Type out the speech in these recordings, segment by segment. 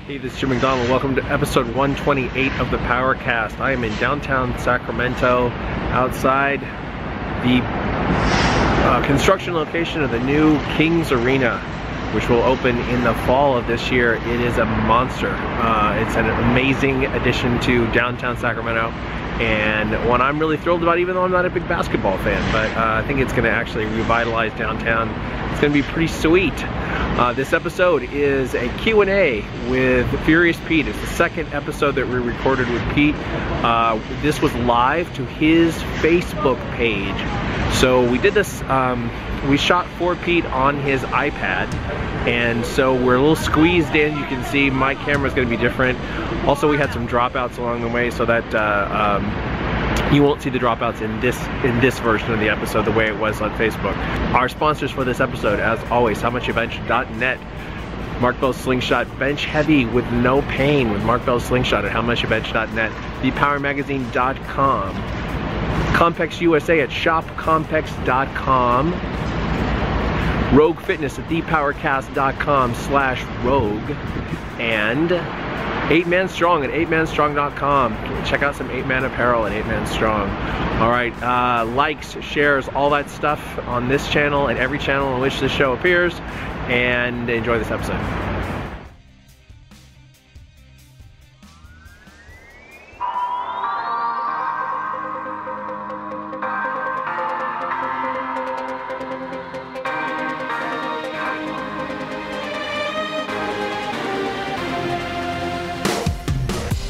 Hey, this is Jim McDonald. Welcome to episode 128 of the PowerCast. I am in downtown Sacramento, outside the construction location of the new Kings Arena, which will open in the fall of this year. It is a monster. It's an amazing addition to downtown Sacramento, and one I'm really thrilled about, even though I'm not a big basketball fan. But I think it's going to actually revitalize downtown. It's going to be pretty sweet. This episode is a Q&A with Furious Pete. It's the second episode that we recorded with Pete. This was live to his Facebook page. So we did this, we shot for Pete on his iPad, and so we're a little squeezed in. You can see my camera's going to be different. Also, we had some dropouts along the way, so that you won't see the dropouts in this version of the episode the way it was on Facebook. Our sponsors for this episode, as always, howmuchyoubench.net. Mark Bell's Slingshot, bench heavy with no pain with Mark Bell's Slingshot at howmuchyoubench.net. thepowermagazine.com. Compex USA at shopcompex.com. Rogue Fitness at thepowercast.com/rogue. And 8Man Strong at 8manstrong.com. Check out some 8Man apparel at 8Man Strong. All right, likes, shares, all that stuff on this channel and every channel in which this show appears. And enjoy this episode.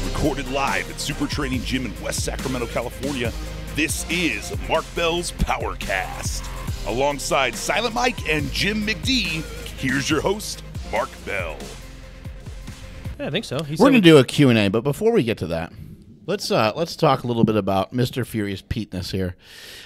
Recorded live at Super Training Gym in West Sacramento, California, this is Mark Bell's PowerCast. Alongside Silent Mike and Jim McD, here's your host, Mark Bell. Yeah, I think so. We're going to do a Q&A, but before we get to that, let's talk a little bit about Mr. Furious Pete-ness here.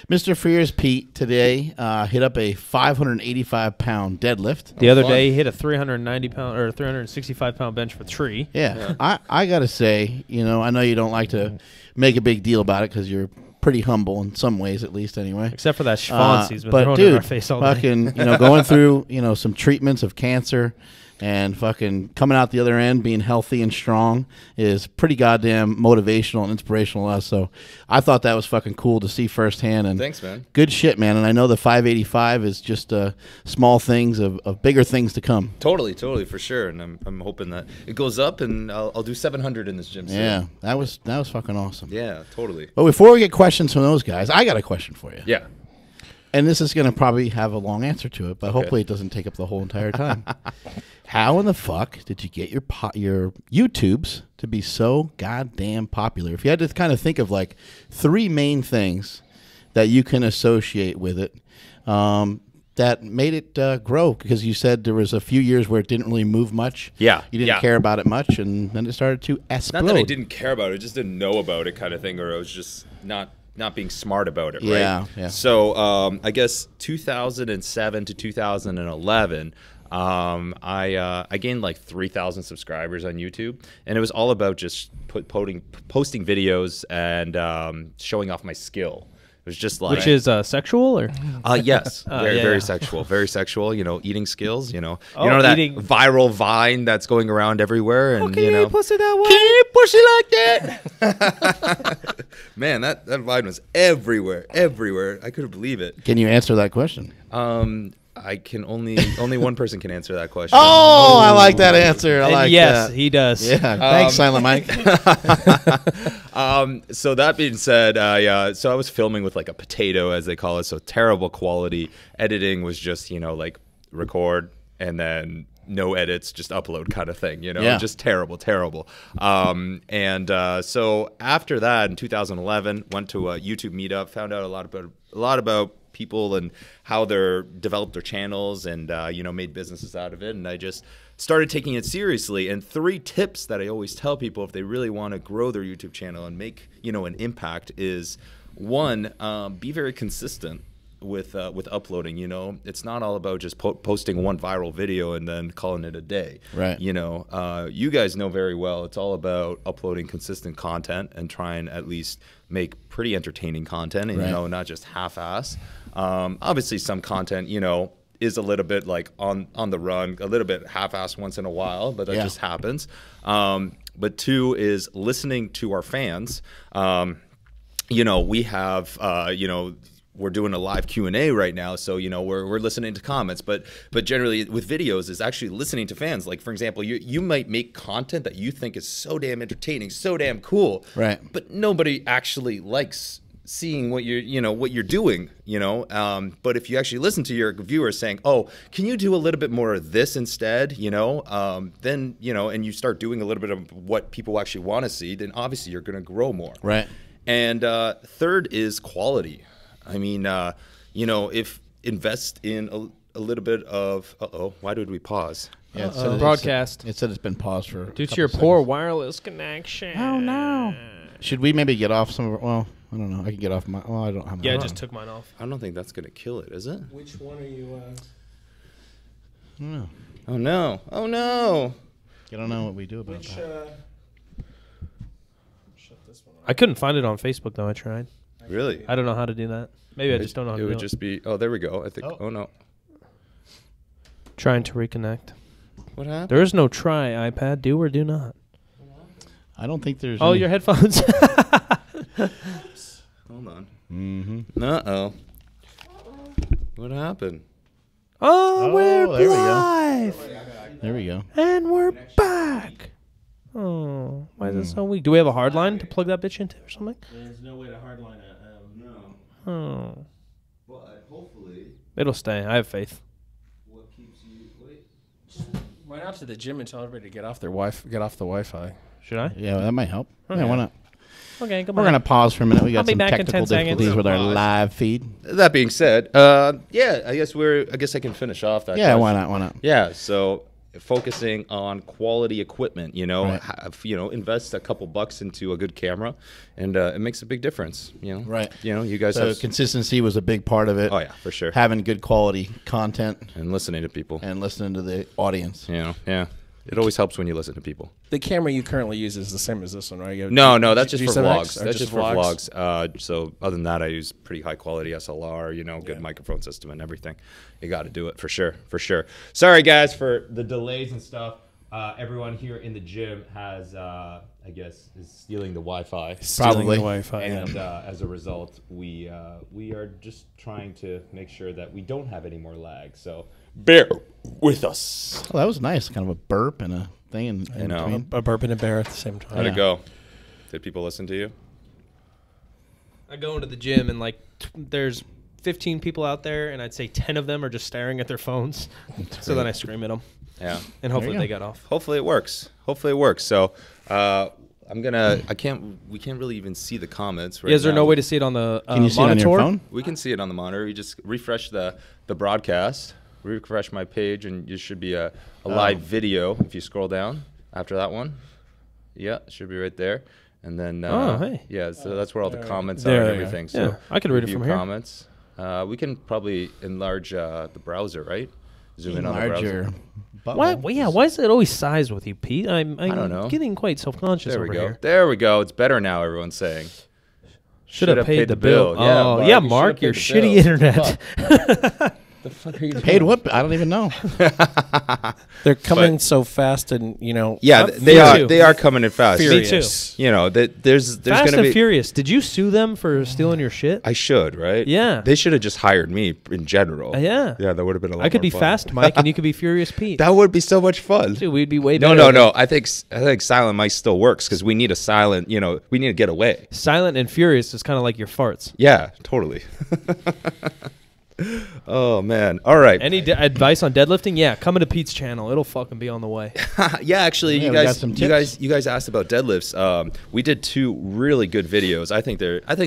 Mr. Furious Pete today hit up a 585-pound deadlift. The other day, he hit a 390-pound or 365-pound bench for three. Yeah. I got to say, you know, I know you don't like to make a big deal about it because you're pretty humble in some ways, at least, anyway. Except for that schwanz he's been throwing in our face all day. Fucking, you know, going through, you know, some treatments of cancer and fucking coming out the other end being healthy and strong is pretty goddamn motivational and inspirational to us. So I thought that was fucking cool to see firsthand. And thanks, man. Good shit, man. And I know the 585 is just small things of bigger things to come. Totally, for sure. And I'm hoping that it goes up, and I'll do 700 in this gym soon. Yeah, that was fucking awesome. Yeah, totally. But before we get questions from those guys, I got a question for you. Yeah. And this is going to probably have a long answer to it, but hopefully it doesn't take up the whole entire time. How in the fuck did you get your YouTubes to be so goddamn popular? If you had to kind of think of like three main things that you can associate with it that made it grow, because you said there was a few years where it didn't really move much. Yeah. You didn't care about it much, and then it started to explode. Not that I didn't care about it, I just didn't know about it kind of thing, or I was just not being smart about it, right? Yeah. So I guess 2007 to 2011, I gained like 3,000 subscribers on YouTube, and it was all about just posting videos and showing off my skill. It was just like, which is sexual, or yes, very sexual, very sexual. You know, eating skills. You know that viral Vine that's going around everywhere, and can you push it that way? Can you push it like that? Man, that Vine was everywhere. I couldn't believe it. Can you answer that question? I can only one person can answer that question. Oh, I like that answer. I like yes, that. he does. Yeah, thanks, Silent Mike. So that being said, so I was filming with like a potato, as they call it, so terrible quality. Editing was just, like record and then no edits, just upload kind of thing, just terrible. So after that, in 2011, went to a YouTube meetup, found out a lot about people and how they're developed their channels and made businesses out of it, and I just started taking it seriously. And 3 tips that I always tell people if they really want to grow their YouTube channel and make an impact is, 1, be very consistent with uploading. It's not all about just posting one viral video and then calling it a day, right? You guys know very well it's all about uploading consistent content and trying at least make pretty entertaining content, and right. Not just half-ass. Obviously some content is a little bit like on the run, a little bit half-assed once in a while, but that just happens. But 2 is listening to our fans. You know, we have, you know, we're doing a live Q&A right now, so you know we're listening to comments, but generally with videos is actually listening to fans. Like for example, you might make content that you think is so damn entertaining, so damn cool, right? But nobody actually likes seeing what you're doing, you know. But if you actually listen to your viewers saying, "Oh, can you do a little bit more of this instead?" You know, then you know, and you start doing a little bit of what people actually want to see, then obviously you're going to grow more, right? And 3rd is quality. I mean, you know, if invest in a little bit of. Why did we pause? Yeah, it said broadcast. It said it's been paused for due to your poor wireless connection. Oh no! Should we maybe get off some of? Well, I don't know. I can get off my. Well, I don't have. My I phone. just took mine off. I don't think that's gonna kill it, is it? Which one are you? No. Oh no! Oh no! I don't know what we do about that. Shut this one off. I couldn't find it on Facebook though. I tried. Really? I don't know how to do that. Maybe I just don't know how to It do would it. just be. Oh, there we go. I think. Oh. Oh no! Trying to reconnect. What happened? There is no try, iPad. Do or do not. I don't think there's. Oh, any- your headphones. Hold on. Mm-hmm. Uh-oh. What happened? Oh, we're there we go. live. There we go. And we're back. Oh, why is it so weak? Do we have a hard line to plug that bitch into or something? There's no way to hardline it. No. Oh, But hopefully, it'll stay. I have faith. what keeps you? Wait. Run out to the gym and tell everybody to get off the Wi-Fi. Should I? Yeah, that might help. Okay. Yeah, why not? Okay, come We're on. gonna pause for a minute. We I'll got be some back in technical 10 seconds. difficulties with our Pause. live feed. That being said, yeah, I guess I can finish off that. Yeah, question. why not? Why not? Yeah, so focusing on quality equipment, you know, Right. invest a couple bucks into a good camera, and it makes a big difference. You know, Right. You know, you guys So have consistency was a big part of it. Oh yeah, for sure. Having good quality content And listening to people. and listening to the audience. You know, yeah, it always helps when you listen to people. The camera you currently use is the same as this one, right? No, that's just for G7X vlogs. or That's just for vlogs? vlogs. So other than that, I use pretty high quality SLR, you know, good microphone system and everything. You got to do it for sure, for sure. Sorry guys for the delays and stuff. Everyone here in the gym has, I guess, is stealing the Wi-Fi. Stealing Probably. the Wi-Fi. And as a result, we are just trying to make sure that we don't have any more lag. So bear with us. Oh, that was nice. Kind of a burp and a thing in know. between. A burp and a bear at the same time. How'd Yeah. it go? Did people listen to you? I go into the gym and like there's 15 people out there, and I'd say 10 of them are just staring at their phones. So then I scream at them, Yeah. and hopefully you they go. got off. Hopefully it works. Hopefully it works. So we can't really even see the comments right Is there now. no way to see it on the Can you see it on monitor? your phone? We can see it on the monitor. You just refresh the broadcast, refresh my page, and you should be a live video if you scroll down after that one. Yeah, it should be right there. And then, Oh, hey. yeah, so that's where all the comments There are and they are. everything. Yeah, So I could read it review from here. comments. We can probably enlarge the browser, right? Zoom in on the Enlarge browser. your butthole. Why? Well, yeah. Why is it always sized with you, Pete? I'm don't know. getting quite self-conscious There over we go. here. There we go. It's better now. Everyone's saying. Should have paid the bill. Yeah, Oh, Mark, yeah, you Mark, should've your paid shitty the bill. internet. The fuck are you doing? Paid what? I don't even know. They're coming so fast, and you know. Yeah, Me they are. too. They are coming in fast. Me too. furious. You know, there's Fast going to and be. Furious. Did you sue them for stealing your shit? I should, right? Yeah. They should have just hired me in general. Yeah. Yeah, that would have been a lot I could more be fun. Fast Mike, and you could be Furious Pete. That would be so much fun. Dude, we'd be way No, better. no. I think Silent Mike still works because we need a silent. You know, we need to get away. Silent and Furious is kind of like your farts. Yeah, totally. Oh man! All right. Any advice on deadlifting? Yeah, come into Pete's channel. It'll fucking be on the way. Yeah, actually, Yeah, you we got guys, some you tips. guys asked about deadlifts. We did 2 really good videos. I think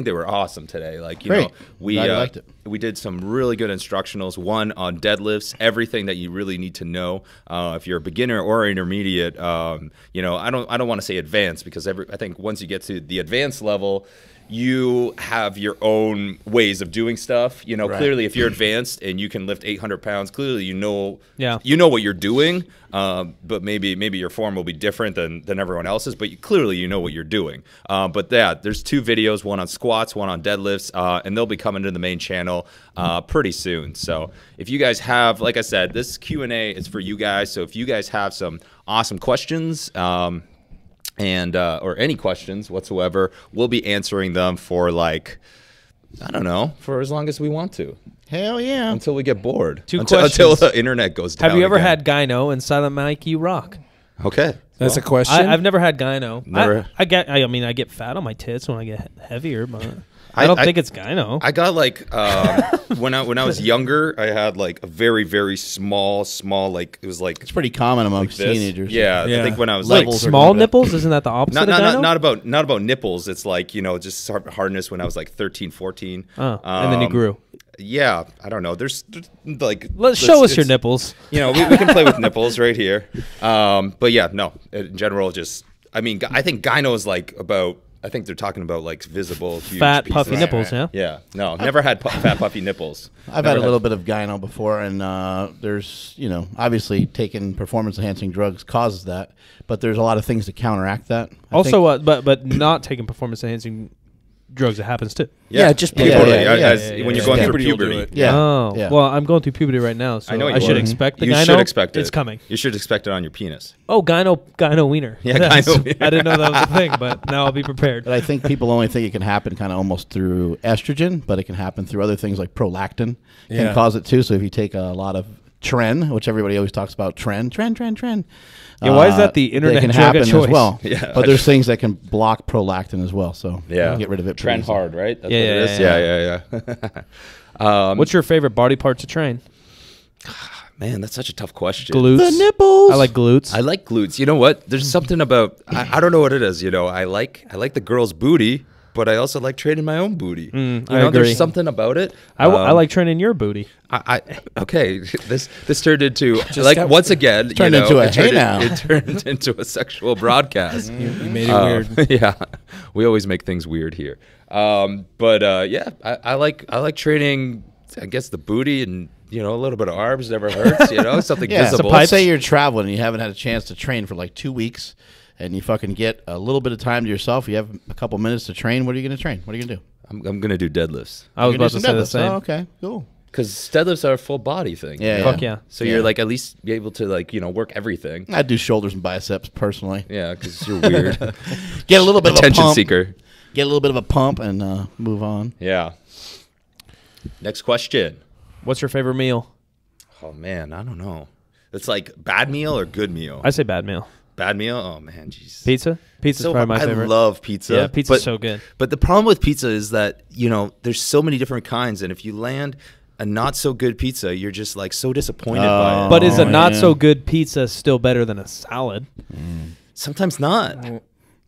they were awesome today. Like, you Great. know, we Glad you liked it. we did some really good instructionals. One on deadlifts, everything that you really need to know if you're a beginner or intermediate. You know, I don't want to say advanced because I think once you get to the advanced level, you have your own ways of doing stuff. You know, Right. clearly if you're advanced and you can lift 800 pounds, clearly you know what you're doing. But maybe your form will be different than everyone else's, but clearly you know what you're doing. But yeah, there's 2 videos, one on squats, one on deadlifts, and they'll be coming to the main channel pretty soon. So if you guys have, like I said, this Q&A is for you guys. So if you guys have some awesome questions, and or any questions whatsoever, we'll be answering them for like, I don't know, for as long as we want to. Hell yeah. Until we get bored. Until questions. Until the internet goes down. Have you ever again. had gyno and Silent Mike? You rock. Okay. That's a question. I've never had gyno. Never. I get fat on my tits when I get heavier, but I don't think it's gyno. I got like when I was younger, I had like a very, very small like it was like It's pretty common amongst this. teenagers. Yeah, Yeah. I think when I was like like small nipples? Isn't that the opposite of gyno? not about nipples. It's like, you know, just hardness when I was like 13, 14. Oh, and then you grew. Yeah, I don't know. There's like Show us your nipples. You know, we can play with nipples right here. But yeah, no. In general, just I mean, I think gyno is like about. I think they're talking about like visible, huge Fat, pieces. puffy nipples, yeah? Yeah, no, never had fat, puffy nipples. I've had a little bit of gyno before, and there's, you know, obviously taking performance-enhancing drugs causes that, but there's a lot of things to counteract that. Also, but not taking performance-enhancing drugs, it happens too. Yeah, just Puberty, puberty. when you're going through Puberty will do puberty. it. Yeah. Oh, yeah. well, I'm going through puberty right now, so I know you I should are. expect the You gyno. should expect it. It's coming. You should expect it on your penis. Oh, gyno wiener. Yeah, Yes. gyno wiener. I didn't know that was a thing, but now I'll be prepared. But I think people only think it can happen kind of almost through estrogen, but it can happen through other things like prolactin can Yeah. cause it too. So if you take a lot of tren, which everybody always talks about, tren. Yeah, why is that the they internet can drug happen of choice? as well. Yeah. But there's things that can block prolactin as well. So you can get rid of it. pretty Trend easily. hard, right? That's Yeah, what it is. Yeah. What's your favorite body part to train? Man, that's such a tough question. Glutes. The nipples. I like glutes. I like glutes. You know what? There's something about I don't know what it is. You know, I like the girl's booty, but I also like training my own booty. You I know, agree. there's something about it. I like training your booty. Okay. This turned into like once again. Turned you know, into a it turned hey now. It turned into a sexual broadcast. You made it weird. Yeah, we always make things weird here. Yeah, I like training. I guess the booty and, you know, a little bit of arms never hurts. You know, something Yeah. visible. Let's say you're traveling and you haven't had a chance to train for like 2 weeks, and you fucking get a little bit of time to yourself. You have a couple minutes to train. What are you going to train? What are you going to do? I'm gonna do deadlifts I was You're gonna about do to some say the deadlifts. same. Oh, okay, cool. because deadlifts are a full body thing. Yeah, you know? Fuck yeah. So you're like at least be able to like, you know, work everything. I do shoulders and biceps personally. Yeah, because you're weird. Get a little bit of a Attention pump. seeker. Get a little bit of a pump and move on. Yeah. Next question. What's your favorite meal? Oh man, I don't know. It's like bad meal or good meal. I say bad meal. Bad meal. Oh man, jeez. Pizza? Pizza's probably my favorite. I love pizza. Yeah, pizza's so good. But the problem with pizza is that, you know, there's so many different kinds, and if you land a not so good pizza, you're just like so disappointed by it. But is a not yeah. so good pizza still better than a salad? Sometimes not.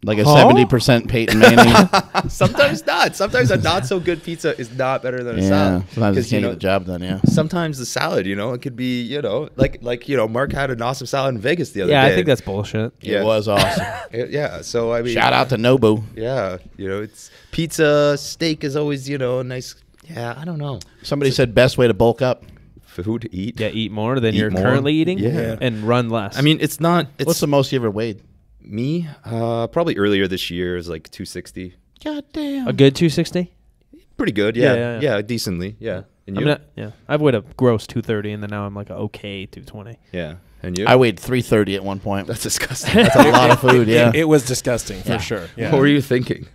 Like a 70% Peyton Manning. Sometimes not. Sometimes a not so good pizza is not better than a Yeah. salad. Sometimes you 'Cause, can't know, get the job done, yeah. Sometimes the salad, you know, it could be, you know, like you know, Mark had an awesome salad in Vegas the other Yeah, day. I think that's bullshit. Yeah. It was awesome. Yeah. So I mean, Shout out to Nobu. Yeah, you know, it's pizza, steak is always, you know, a nice. Yeah, I don't know. Somebody said best way to bulk up. Food to eat. Yeah, eat more than Eat you're more. currently eating. Yeah. And run less. I mean, it's not. It's What's the most you ever weighed? me. Probably earlier this year is like 260. God damn. a good 260? Pretty good. Yeah. Yeah. Yeah. Decently. Yeah. And I you? mean, yeah. I've weighed a gross 230, and then now I'm like a okay 220. Yeah. And you? I weighed 330 at one point. That's disgusting. That's a lot of food, yeah. It was disgusting for Yeah. sure. Yeah. What were you thinking?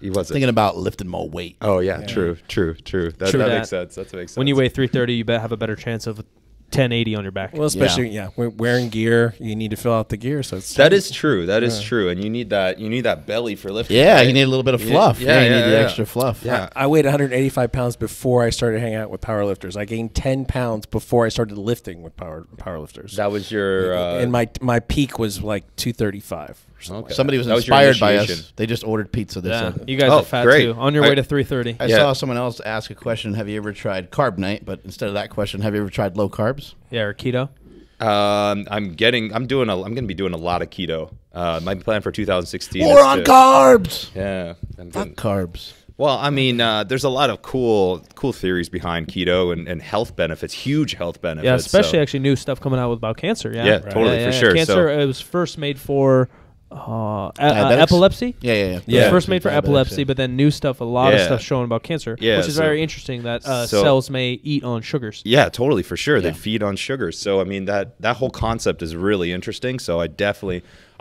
He wasn't. Thinking about lifting more weight. Oh yeah. True. That True that that. makes sense. That makes sense. When you weigh 330, you have a better chance of 1080 on your back. Well, especially wearing gear, you need to fill out the gear. So it's That is true. That is true. And you need that belly for lifting. Yeah, right? you need a little bit of fluff. Yeah, you need yeah, the yeah. extra fluff. Yeah. I weighed 185 pounds before I started hanging out with powerlifters. I gained 10 pounds before I started lifting with powerlifters. That was your. And my peak was like 235. Or something. Okay. Somebody was That was your inspired by initiation. us. They just ordered pizza. They Yeah, said. you guys Oh, are fat great. too. On your way to 330. I Yeah. saw someone else ask a question. Have you ever tried carb night? But instead of that question, have you ever tried low carbs? Yeah, or keto. I'm going to be doing a lot of keto. My plan for 2016 More on carbs. Yeah. Fuck carbs. Well, I mean, there's a lot of cool theories behind keto and health benefits, huge health benefits. Yeah, especially actually new stuff coming out about cancer. Yeah, Yeah, totally, for sure. Cancer, it was first made for epilepsy. Yeah. It was first made for epilepsy, but then new stuff, a lot of stuff showing about cancer, Yeah, which is very interesting that cells may eat on sugars. Yeah, totally, for sure. Yeah. They feed on sugars. So, I mean, that whole concept is really interesting. So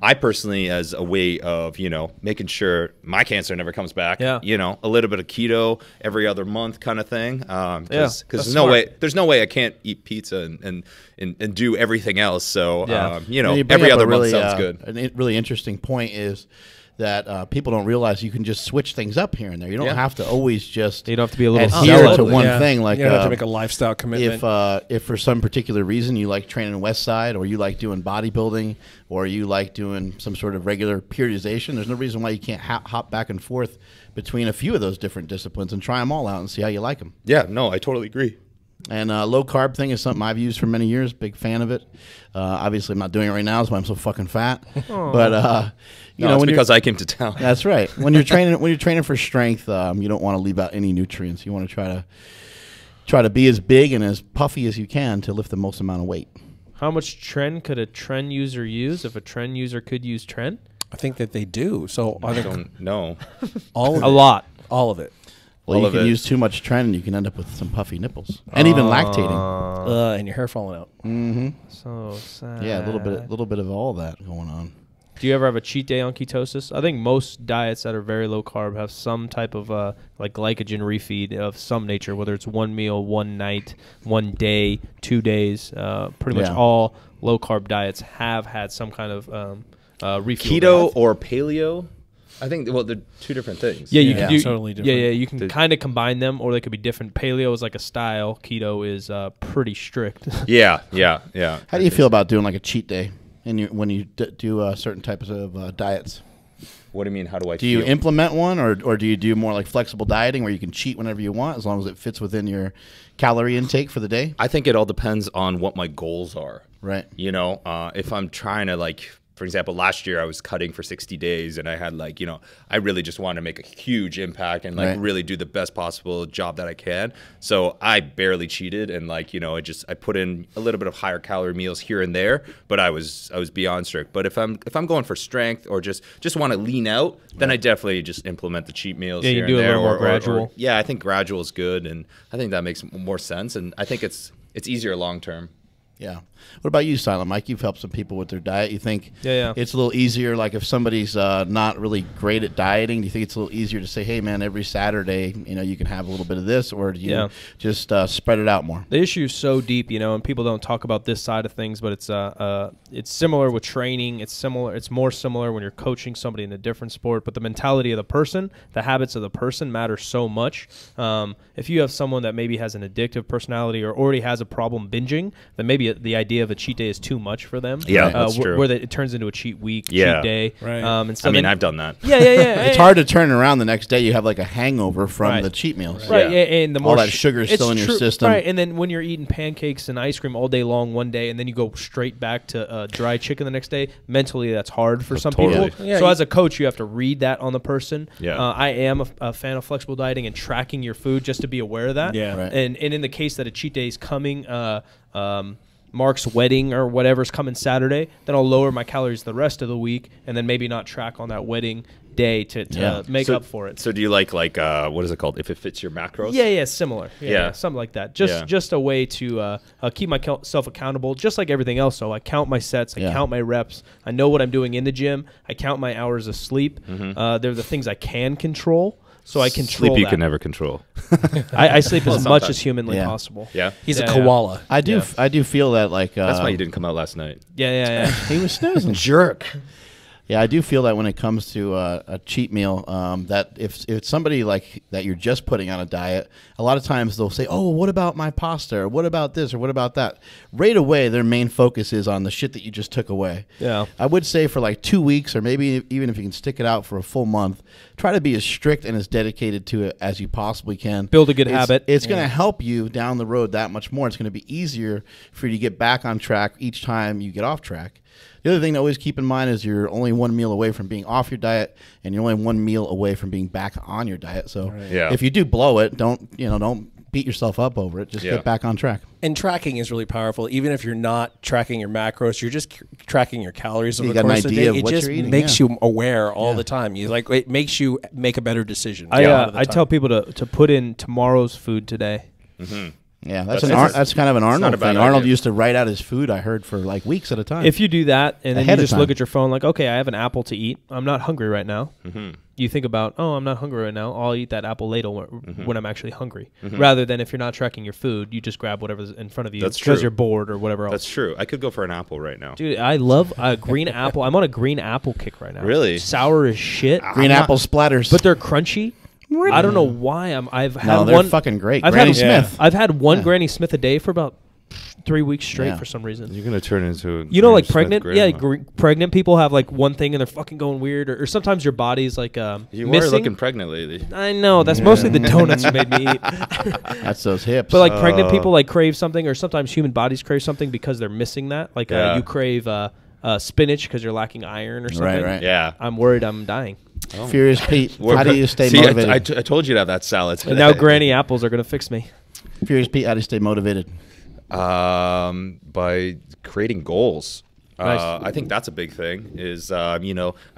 I personally, as a way of, making sure my cancer never comes back, a little bit of keto every other month kind of thing. Because there's no way I can't eat pizza and do everything else. So, every other month sounds good. A really interesting point is that people don't realize you can just switch things up here and there. You don't have to always just you don't have to be a little adhere to one thing. Like you don't have to make a lifestyle commitment. If for some particular reason you like training West Side, or you like doing bodybuilding, or you like doing some sort of regular periodization, there's no reason why you can't hop back and forth between a few of those different disciplines and try them all out and see how you like them. Yeah, no, I totally agree. And low carb thing is something I've used for many years. Big fan of it. Obviously, I'm not doing it right now, that's why I'm so fucking fat. But it's because I came to town. That's right. When you're training for strength, you don't want to leave out any nutrients. You want to try to be as big and as puffy as you can to lift the most amount of weight. How much tren could a tren user use if a tren user could use tren? I think that they do. So I don't know. All of a lot. All of it. Well, you can use too much tren and you can end up with some puffy nipples and even lactating. And your hair falling out. Mm-hmm. So sad. Yeah, a little bit of all that going on. Do you ever have a cheat day on ketosis? I think most diets that are very low carb have some type of like glycogen refeed of some nature, whether it's one meal, one night, one day, 2 days. Pretty much all low carb diets have had some kind of refeed. Keto or paleo? I think, they're two different things. Yeah, you can do totally different. Yeah, you can kind of combine them, or they could be different. Paleo is like a style. Keto is pretty strict. Yeah. How do you feel about doing like a cheat day when you do certain types of diets? What do you mean? How do I feel? Do you implement one, or do you do more like flexible dieting where you can cheat whenever you want as long as it fits within your calorie intake for the day? I think it all depends on what my goals are. Right. If I'm trying to for example, last year I was cutting for 60 days and I had I really just wanted to make a huge impact and really do the best possible job that I can. So I barely cheated and I put in a little bit of higher calorie meals here and there, but I was beyond strict. But if I'm going for strength or just want to lean out, then I definitely just implement the cheat meals here and there. Yeah, you do a little more gradual. Yeah, I think gradual is good, and I think that makes more sense, and I think it's easier long term. Yeah. What about you, Silent Mike? You've helped some people with their diet. You think it's a little easier, like if somebody's not really great at dieting, do you think it's a little easier to say, hey, man, every Saturday, you can have a little bit of this, or do you just spread it out more? The issue is so deep, and people don't talk about this side of things, but it's similar with training. It's more similar when you're coaching somebody in a different sport, but the mentality of the person, the habits of the person matter so much. If you have someone that maybe has an addictive personality or already has a problem binging, then maybe the idea of a cheat day is too much for them. Yeah, that's true. Where it turns into a cheat week, cheat day. Right. And so I've done that. Yeah. It's hard to turn around the next day. You have like a hangover from the cheat meals. Right. Yeah. And the more all that sugar is still in your system. Right. And then when you're eating pancakes and ice cream all day long one day, and then you go straight back to dry chicken the next day, mentally that's hard for some people. Yeah, so as a coach, you have to read that on the person. Yeah. I am a fan of flexible dieting and tracking your food just to be aware of that. Yeah. Right. And in the case that a cheat day is coming, Mark's wedding or whatever's coming Saturday, then I'll lower my calories the rest of the week and then maybe not track on that wedding day to make up for it. So do you like what is it called? If it fits your macros? Yeah, similar. Yeah, something like that. Just a way to keep myself accountable, just like everything else. So I count my sets, I count my reps, I know what I'm doing in the gym, I count my hours of sleep. They're the things I can control. So I control sleep you that. can never control. I sleep as much as humanly possible. Yeah, he's a koala. I do feel that like that's why you didn't come out last night. Yeah. He was snoozing. Jerk. Yeah, I do feel that when it comes to a cheat meal, that if it's somebody like that you're just putting on a diet, a lot of times they'll say, "Oh, what about my pasta? Or what about this? Or what about that?" Right away, their main focus is on the shit that you just took away. Yeah. I would say for like 2 weeks, or maybe even if you can stick it out for a full month, try to be as strict and as dedicated to it as you possibly can. Build a good habit. It's going to help you down the road that much more. It's going to be easier for you to get back on track each time you get off track. The other thing to always keep in mind is you're only one meal away from being off your diet, and you're only one meal away from being back on your diet. So if you do blow it, don't beat yourself up over it. Just get back on track. And tracking is really powerful. Even if you're not tracking your macros, you're just tracking your calories over the got an course of the idea day. of what It just you're eating, makes you aware all the time. It makes you make a better decision. a lot of the I time. tell people to put in tomorrow's food today. Yeah, that's kind of an Arnold thing. Arnold used to write out his food, I heard, for like weeks at a time. If you do that and then Ahead you of just look time. at your phone like, okay, I have an apple to eat. I'm not hungry right now. You think about, oh, I'm not hungry right now. I'll eat that apple later when I'm actually hungry. Rather than if you're not tracking your food, you just grab whatever's in front of you That's because true. you're bored or whatever else. That's true. I could go for an apple right now. Dude, I love a green apple. I'm on a green apple kick right now. Really? Sour as shit. Green apple splatters. But they're crunchy. I don't know why I've had they're one fucking great. I've Granny had, Smith. I've had one Granny Smith a day for about 3 weeks straight for some reason. You're gonna turn into a like Smith pregnant, grandma. pregnant people have like one thing and they're fucking going weird, or sometimes your body's like You missing. are looking pregnant lately. I know that's mostly the donuts you made me eat. That's those hips. But like pregnant people like crave something, or sometimes human bodies crave something because they're missing that. Like you crave spinach because you're lacking iron or something. Right. Yeah. I'm worried I'm dying. Furious Pete, how do you stay motivated? I told you to have that salad today. And now Granny apples are gonna fix me. Furious Pete, how do you stay motivated? By creating goals. Nice. I think that's a big thing is, I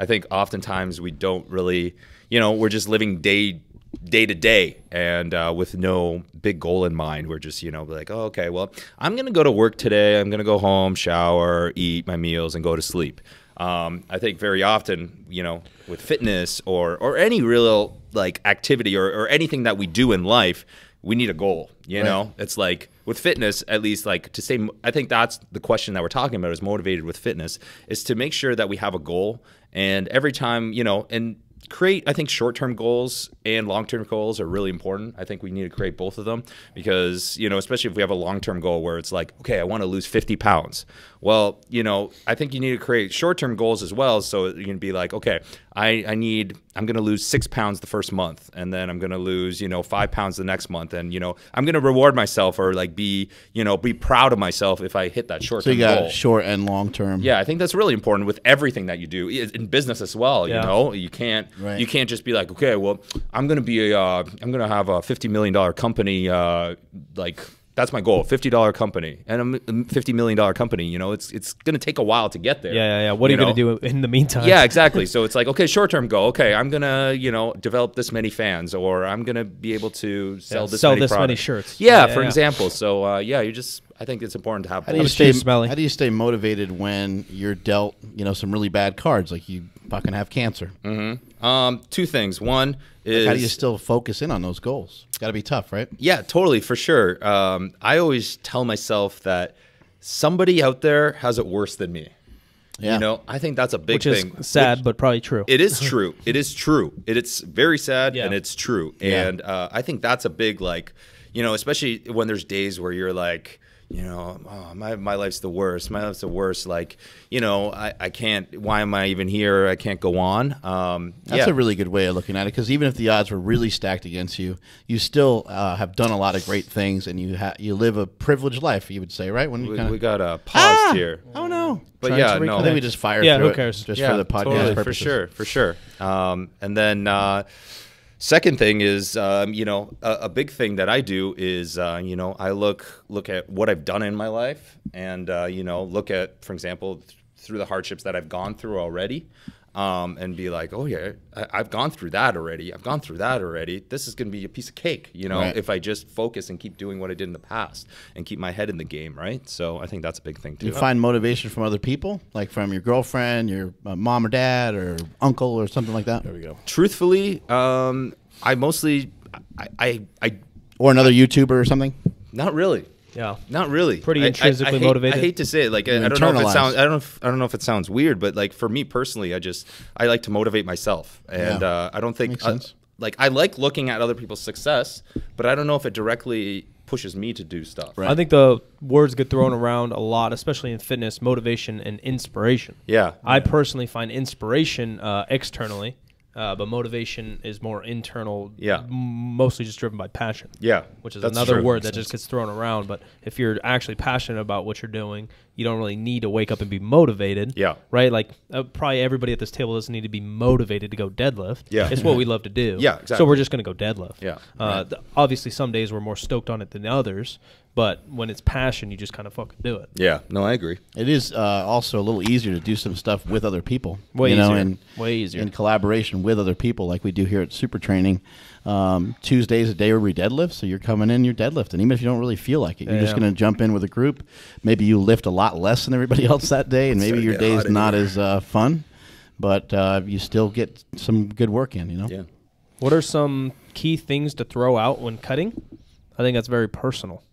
think oftentimes we don't really, we're just living day to day and with no big goal in mind. We're just, like, oh, okay, well, I'm going to go to work today. I'm going to go home, shower, eat my meals, and go to sleep. I think very often, with fitness or any real like activity or anything that we do in life, we need a goal, know? It's like with fitness, at least like to say, I think that's the question that we're talking about is motivated with fitness, is to make sure that we have a goal. And every time, and create, I think short-term goals and long-term goals are really important. I think we need to create both of them because, especially if we have a long-term goal where it's like, okay, I want to lose 50 pounds. Well, I think you need to create short-term goals as well. So you can be like, okay, I'm going to lose 6 pounds the first month, and then I'm going to lose, 5 pounds the next month. And, I'm going to reward myself or like be proud of myself if I hit that short-term goal. So you got short and long-term. Yeah, I think that's really important with everything that you do in business as well. You can't just be like, okay, well, I'm going to have a $50 million company, that's my goal, $50 company, and a $50 million company. It's going to take a while to get there. Yeah. What are you going to do in the meantime? Yeah, exactly. So it's like, okay, short-term goal. Okay, I'm going to, develop this many fans, or I'm going to be able to sell this many shirts. Yeah, for example. So, I think it's important to have. How do you stay motivated when you're dealt, some really bad cards, like you fucking have cancer? Two things. One is, how do you still focus in on those goals? It's got to be tough, right? Yeah, totally, for sure. I always tell myself that somebody out there has it worse than me. Yeah. I think that's a big thing. Which is sad, but probably true. It is true. It is true. It's very sad, and it's true. And I think that's a big, especially when there's days where you're like, oh, my life's the worst. My life's the worst. Like, I can't, why am I even here? I can't go on. That's a really good way of looking at it, because even if the odds were really stacked against you, you still have done a lot of great things, and you live a privileged life, you would say, right? When we got a pause here. Oh, no. But Trying yeah, to no. I think we just fired Yeah, through who cares? it just Yeah, for the podcast totally, purposes. for sure. And then second thing is, a big thing that I do is, I look at what I've done in my life, and look at, for example, through the hardships that I've gone through already, and be like, oh yeah, I've gone through that already. I've gone through that already. This is going to be a piece of cake, Right. if I just focus and keep doing what I did in the past and keep my head in the game, right? So I think that's a big thing too. Do you find motivation from other people, like from your girlfriend, your mom or dad, or uncle, or something like that? There we go. Truthfully, I mostly, I Or another YouTuber or something? not really. Yeah. Not really. Pretty intrinsically motivated. I hate to say it. Like, I don't know if it sounds. I don't know if it sounds weird, but like for me personally, I like to motivate myself, and I don't think like I like looking at other people's success, but I don't know if it directly pushes me to do stuff. Right. I think the words get thrown around a lot, especially in fitness: motivation and inspiration. Yeah. I personally find inspiration externally. But motivation is more internal, mostly just driven by passion. Yeah, which is another word that just gets thrown around. But if you're actually passionate about what you're doing, you don't really need to wake up and be motivated. Yeah, right. Like probably everybody at this table doesn't need to be motivated to go deadlift. Yeah, it's what we love to do. Yeah, exactly. So we're just going to go deadlift. Yeah. Obviously, some days we're more stoked on it than others. But when it's passion, you just kind of fucking do it. Yeah, no, I agree. It is also a little easier to do some stuff with other people. Way easier. In collaboration with other people like we do here at Super Training. Tuesday's a day where we deadlift, so you're coming in, you're deadlifting. Even if you don't really feel like it, you're just going to jump in with a group. Maybe you lift a lot less than everybody else that day, and maybe your day is not as fun, but you still get some good work in, you know? Yeah. What are some key things to throw out when cutting? I think that's very personal.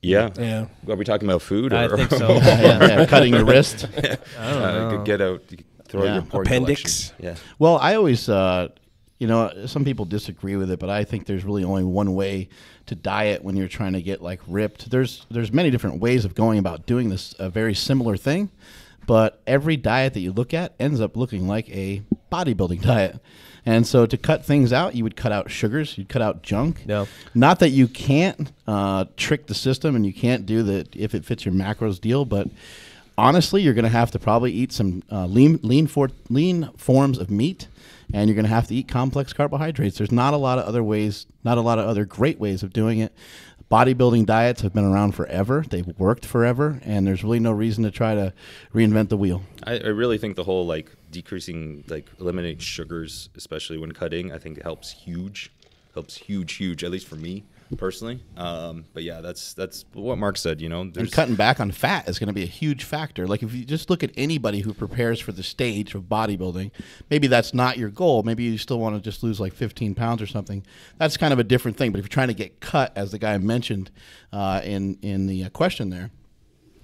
Yeah. Are we talking about food? Or? I think so. Cutting your wrist. I don't know. You could get out, you could throw your pork appendix. Collection. Yeah. Well, I always, some people disagree with it, but I think there's really only one way to diet when you're trying to get like ripped. There's many different ways of going about doing this, a very similar thing, but every diet that you look at ends up looking like a bodybuilding diet. And so to cut things out, you would cut out sugars, you'd cut out junk. No. Not that you can't trick the system and you can't do the if it fits your macros deal, but honestly, you're going to have to probably eat some lean forms of meat, and you're going to have to eat complex carbohydrates. There's not a lot of other ways, not a lot of other great ways of doing it. Bodybuilding diets have been around forever. They've worked forever, and there's really no reason to try to reinvent the wheel. I really think the whole decreasing, eliminating sugars, especially when cutting, I think it helps huge, at least for me personally. But yeah, that's what Mark said, And cutting back on fat is going to be a huge factor. Like if you just look at anybody who prepares for the stage of bodybuilding, maybe that's not your goal. Maybe you still want to just lose like 15 pounds or something. That's kind of a different thing. But if you're trying to get cut, as the guy mentioned in the question there,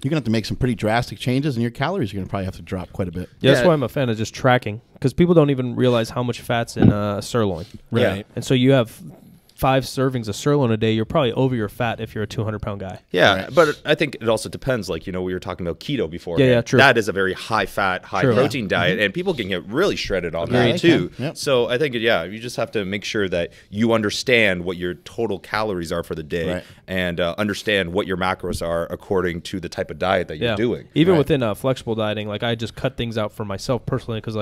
you're going to have to make some pretty drastic changes, and your calories are going to probably have to drop quite a bit. Yeah, that's why I'm a fan of just tracking, because people don't even realize how much fat's in a sirloin. Right. Yeah. And so you have 5 servings of sirloin a day, you're probably over your fat if you're a 200-pound guy. Yeah, right. But I think it also depends. We were talking about keto before. Yeah, true. That is a very high-fat, high-protein diet, and people can get really shredded on that too. Yep. So I think, you just have to make sure that you understand what your total calories are for the day, and understand what your macros are according to the type of diet that you're doing. Even within flexible dieting, I just cut things out for myself personally, because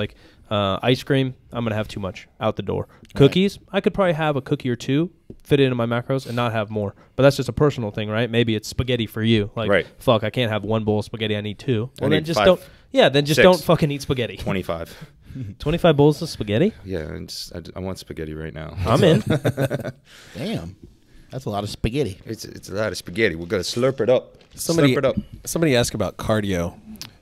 ice cream, I'm going to have too much out the door. Cookies, I could probably have a cookie or two, fit it into my macros, and not have more. But that's just a personal thing, right? Maybe it's spaghetti for you. Fuck, I can't have 1 bowl of spaghetti, I need 2. Well, then just don't. Yeah, then just don't fucking eat spaghetti. 25. 25 bowls of spaghetti? Yeah, I want spaghetti right now. I'm in. Damn. That's a lot of spaghetti. It's a lot of spaghetti. We're going to slurp it up. Somebody asked about cardio.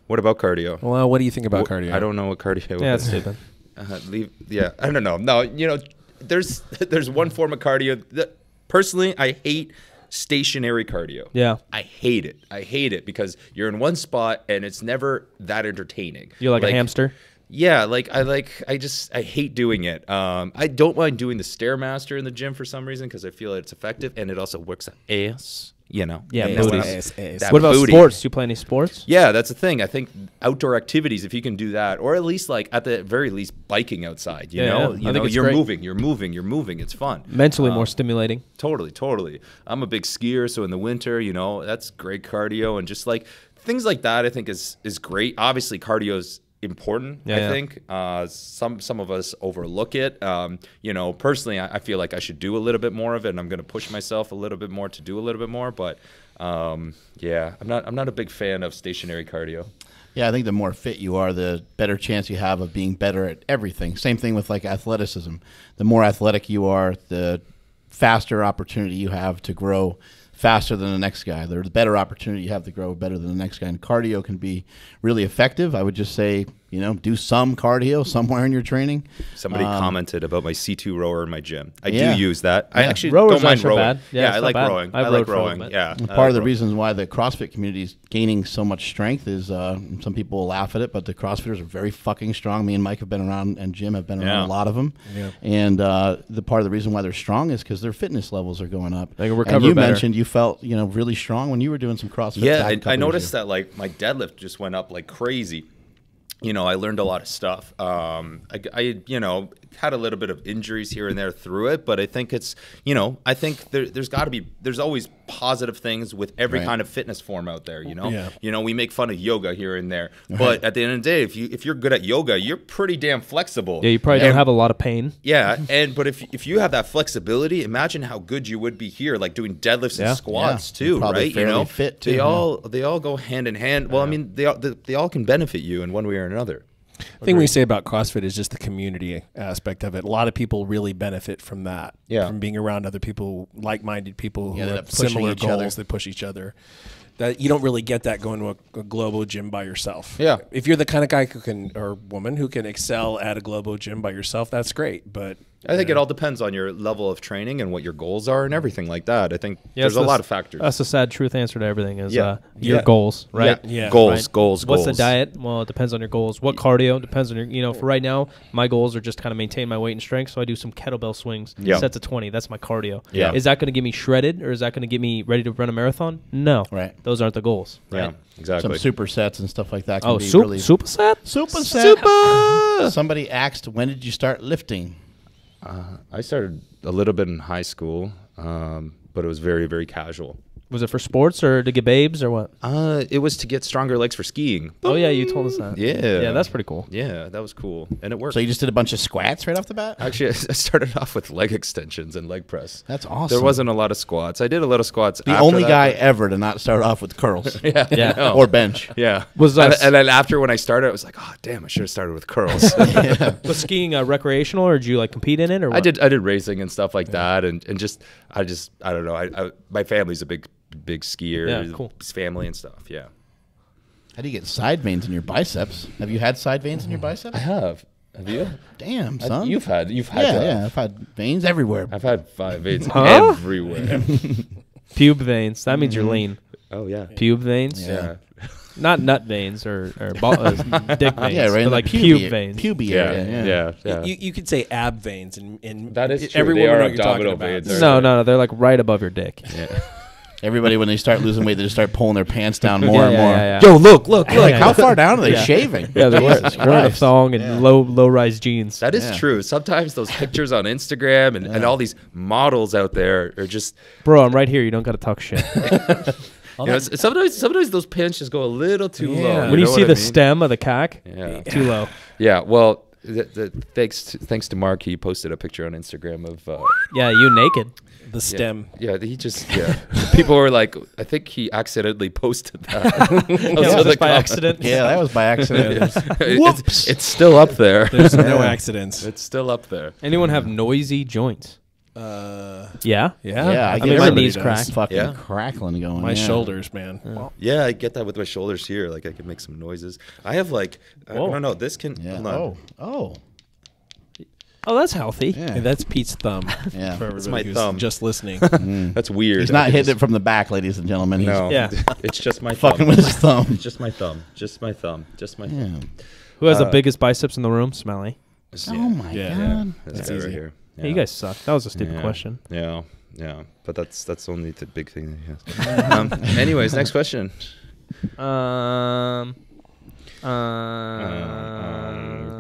What about cardio? Well, what do you think about cardio? I don't know what cardio is. Yeah, that's stupid. I don't know. No, there's one form of cardio that, personally, I hate stationary cardio. Yeah. I hate it because you're in one spot and it's never that entertaining. You're like a hamster? Yeah, I hate doing it. I don't mind doing the Stairmaster in the gym for some reason because I feel it's effective, and it also works on ass. Yeah, booties. What about sports? Do you play any sports? Yeah, that's the thing. I think outdoor activities, if you can do that, or at least at the very least biking outside, you know, you're moving. It's fun. Mentally more stimulating. Totally. I'm a big skier, so in the winter, that's great cardio, and just things like that I think is great. Obviously, cardio's important. I think some of us overlook it. Personally, I feel like I should do a little bit more of it, and I'm going to push myself a little bit more to do a little bit more. But I'm not a big fan of stationary cardio. Yeah, I think the more fit you are, the better chance you have of being better at everything. Same thing with athleticism. The more athletic you are, the faster opportunity you have to grow faster than the next guy. The better opportunity you have to grow better than the next guy. And cardio can be really effective. I would just say You know, do some cardio somewhere in your training. Somebody commented about my C2 rower in my gym. I Yeah. do use that. I actually Rowers don't mind aren't so rowing. bad. Yeah, Yeah, it's I not like bad. rowing. I've I like rowed for a rowing. bit. Yeah. Part of the reasons why the CrossFit community is gaining so much strength is some people will laugh at it, but the CrossFitters are very fucking strong. Me and Mike have been around, and Jim have been around a lot of them. Yeah. And the part of the reason why they're strong is because their fitness levels are going up. They can recover and you better. mentioned you felt really strong when you were doing some CrossFit. Yeah, back a couple I years noticed ago. that like my deadlift just went up like crazy. I learned a lot of stuff. I had a little bit of injuries here and there through it, but I think it's, I think there's always positive things with every Right. kind of fitness form out there. Yeah. We make fun of yoga here and there, but at the end of the day, if you're good at yoga, you're pretty damn flexible. Yeah, you probably don't have a lot of pain. Yeah, but if you have that flexibility, imagine how good you would be here, like doing deadlifts Yeah. and squats Yeah. You're too, probably right? fairly fit, too, they yeah. all go hand in hand. Well, I mean, they all can benefit you in one way or another. The thing we say about CrossFit is just the community aspect of it. A lot of people really benefit from that. Yeah. From being around other people, like-minded people who Yeah, that have pushing similar each other. goals. They push each other. That you don't really get that going to a Globo gym by yourself. Yeah. If you're the kind of guy who can, or woman who can excel at a Globo gym by yourself, that's great. But I think it all depends on your level of training and what your goals are and everything like that. I think Yeah, there's that's a lot of factors. That's the sad truth answer to everything is Yeah. your Yeah. goals, right? Yeah. Goals, Right. goals. What's the diet? Well, it depends on your goals. What cardio? Depends on your, for right now, my goals are just kind of maintain my weight and strength. So I do some kettlebell swings, Yeah. sets of 20. That's my cardio. Yeah. Is that going to get me shredded or is that going to get me ready to run a marathon? No. Right. Those aren't the goals. Yeah, Right? exactly. some supersets and stuff like that. Can Oh, be really superset? superset. Somebody asked, when did you start lifting? I started a little bit in high school, but it was very, very casual. Was it for sports or to get babes or what? It was to get stronger legs for skiing. Oh, yeah, you told us that. Yeah. Yeah, that's pretty cool. Yeah, that was cool, and it worked. So you just did a bunch of squats right off the bat? Actually, I started off with leg extensions and leg press. That's awesome. There wasn't a lot of squats. I did a lot of squats. The after only that, guy but- ever to not start off with curls. Yeah. Or bench. Yeah. Was and, us- and then after when I started, I was like, oh damn, I should have started with curls. Was skiing recreational or did you like compete in it or what? I did racing and stuff like that, and just I don't know. My family's a big skier. Yeah, cool. Family and stuff. Yeah. How do you get side veins in your biceps? Have you had side veins in your biceps? I have. Have you? Damn, son. You've had. yeah. I've had veins everywhere. I've had 5 veins Huh? everywhere. Pube veins. That means you're lean. Oh yeah. Pube veins? Yeah. Not nut veins or dick veins. Yeah, right. in But like the pube veins. Pubic Yeah. area. Yeah. You could say ab veins, and That is true. every They woman are know what you're talking abdominal about. veins. No, they're like right above your dick. Yeah. Everybody, when they start losing weight, they just start pulling their pants down more and more. Yeah. Yo, look. Like, Yeah. how far down are they Yeah. shaving? Yeah, they're Jesus wearing a Christ. thong and low-rise jeans. That is Yeah. true. Sometimes those pictures on Instagram and all these models out there are just, Bro, I'm right here. You don't got to talk shit. sometimes those pants just go a little too low. When you know see what the I mean? stem of the cock, Yeah. too low. Yeah. Well, thanks to Mark, he posted a picture on Instagram of Yeah, you naked. The stem. Yeah, people were like, I think he accidentally posted that. Yeah, just by accident. Yeah, that was by accident. Whoops! It's still up there. There's no accidents. It's still up there. Anyone have noisy joints? Yeah? Yeah. Yeah, I I get mean, my my knees does. crack. fucking Yeah. crackling going. My yeah. shoulders, man. Yeah, I get that with my shoulders here. Like I can make some noises. I have like, I Whoa. don't know. This can. Yeah. Hold on. Oh. Oh, that's healthy. Yeah. Hey, that's Pete's thumb. Yeah. For That's everybody my who's thumb. just listening. That's weird. He's not hitting it from the back, ladies and gentlemen. He's No. Yeah. It's just my fucking thumb. with his thumb. It's just my thumb. Just my thumb. Just my thumb. Yeah. Who has the biggest biceps in the room? Smelly. Oh my Yeah. god. That's That's right easy. here. Hey, you guys suck. That was a stupid Yeah. question. Yeah. But that's only the big thing that he has. Anyways, next question.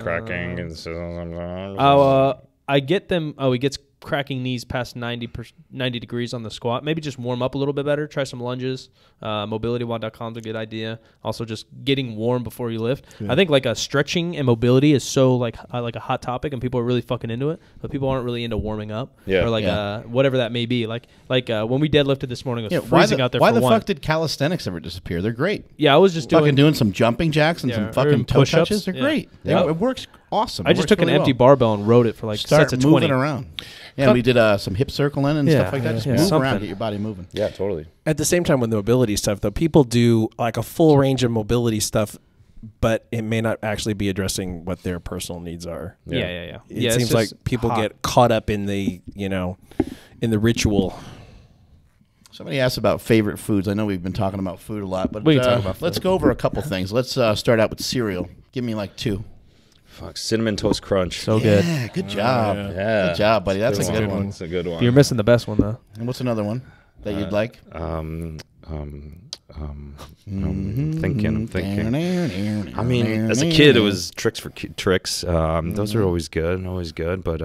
Cracking and I get them. Oh, he gets cracking knees past 90 degrees on the squat. Maybe just warm up a little bit better. Try some lunges. Mobilitywod.com is a good idea. Also, just getting warm before you lift. I think like a stretching and mobility is so like a hot topic, and people are really fucking into it. But people aren't really into warming up. Yeah. Or like Yeah. Whatever that may be. Like when we deadlifted this morning, it was Why freezing out there. why for the one. fuck did calisthenics ever disappear? They're great. Yeah, I was just Fucking doing. doing some jumping jacks and Yeah, some or fucking toe push-ups. touches. They're Yeah. great. Yeah. It works awesome. I It just works took an really empty well. barbell and rode it for like Start sets of moving 20. around. Yeah, we did some hip circling and Yeah, stuff like that. Just yeah. move Something. around, get your body moving. Yeah, totally. At the same time, with the mobility stuff, though, people do like a full range of mobility stuff but it may not actually be addressing what their personal needs are. Yeah. It seems like people get caught up in the, in the ritual. Somebody asked about favorite foods. I know we've been talking about food a lot, but We can talk about let's food. go over a couple things. Let's start out with cereal. Give me like 2. Fuck, Cinnamon Toast Crunch. So good. Yeah, good job. Yeah. Good job, buddy. That's a good one. It's a good one. You're missing the best one though. And what's another one that you'd like? I'm thinking. I mean, as a kid, it was Tricks. Those are always good. But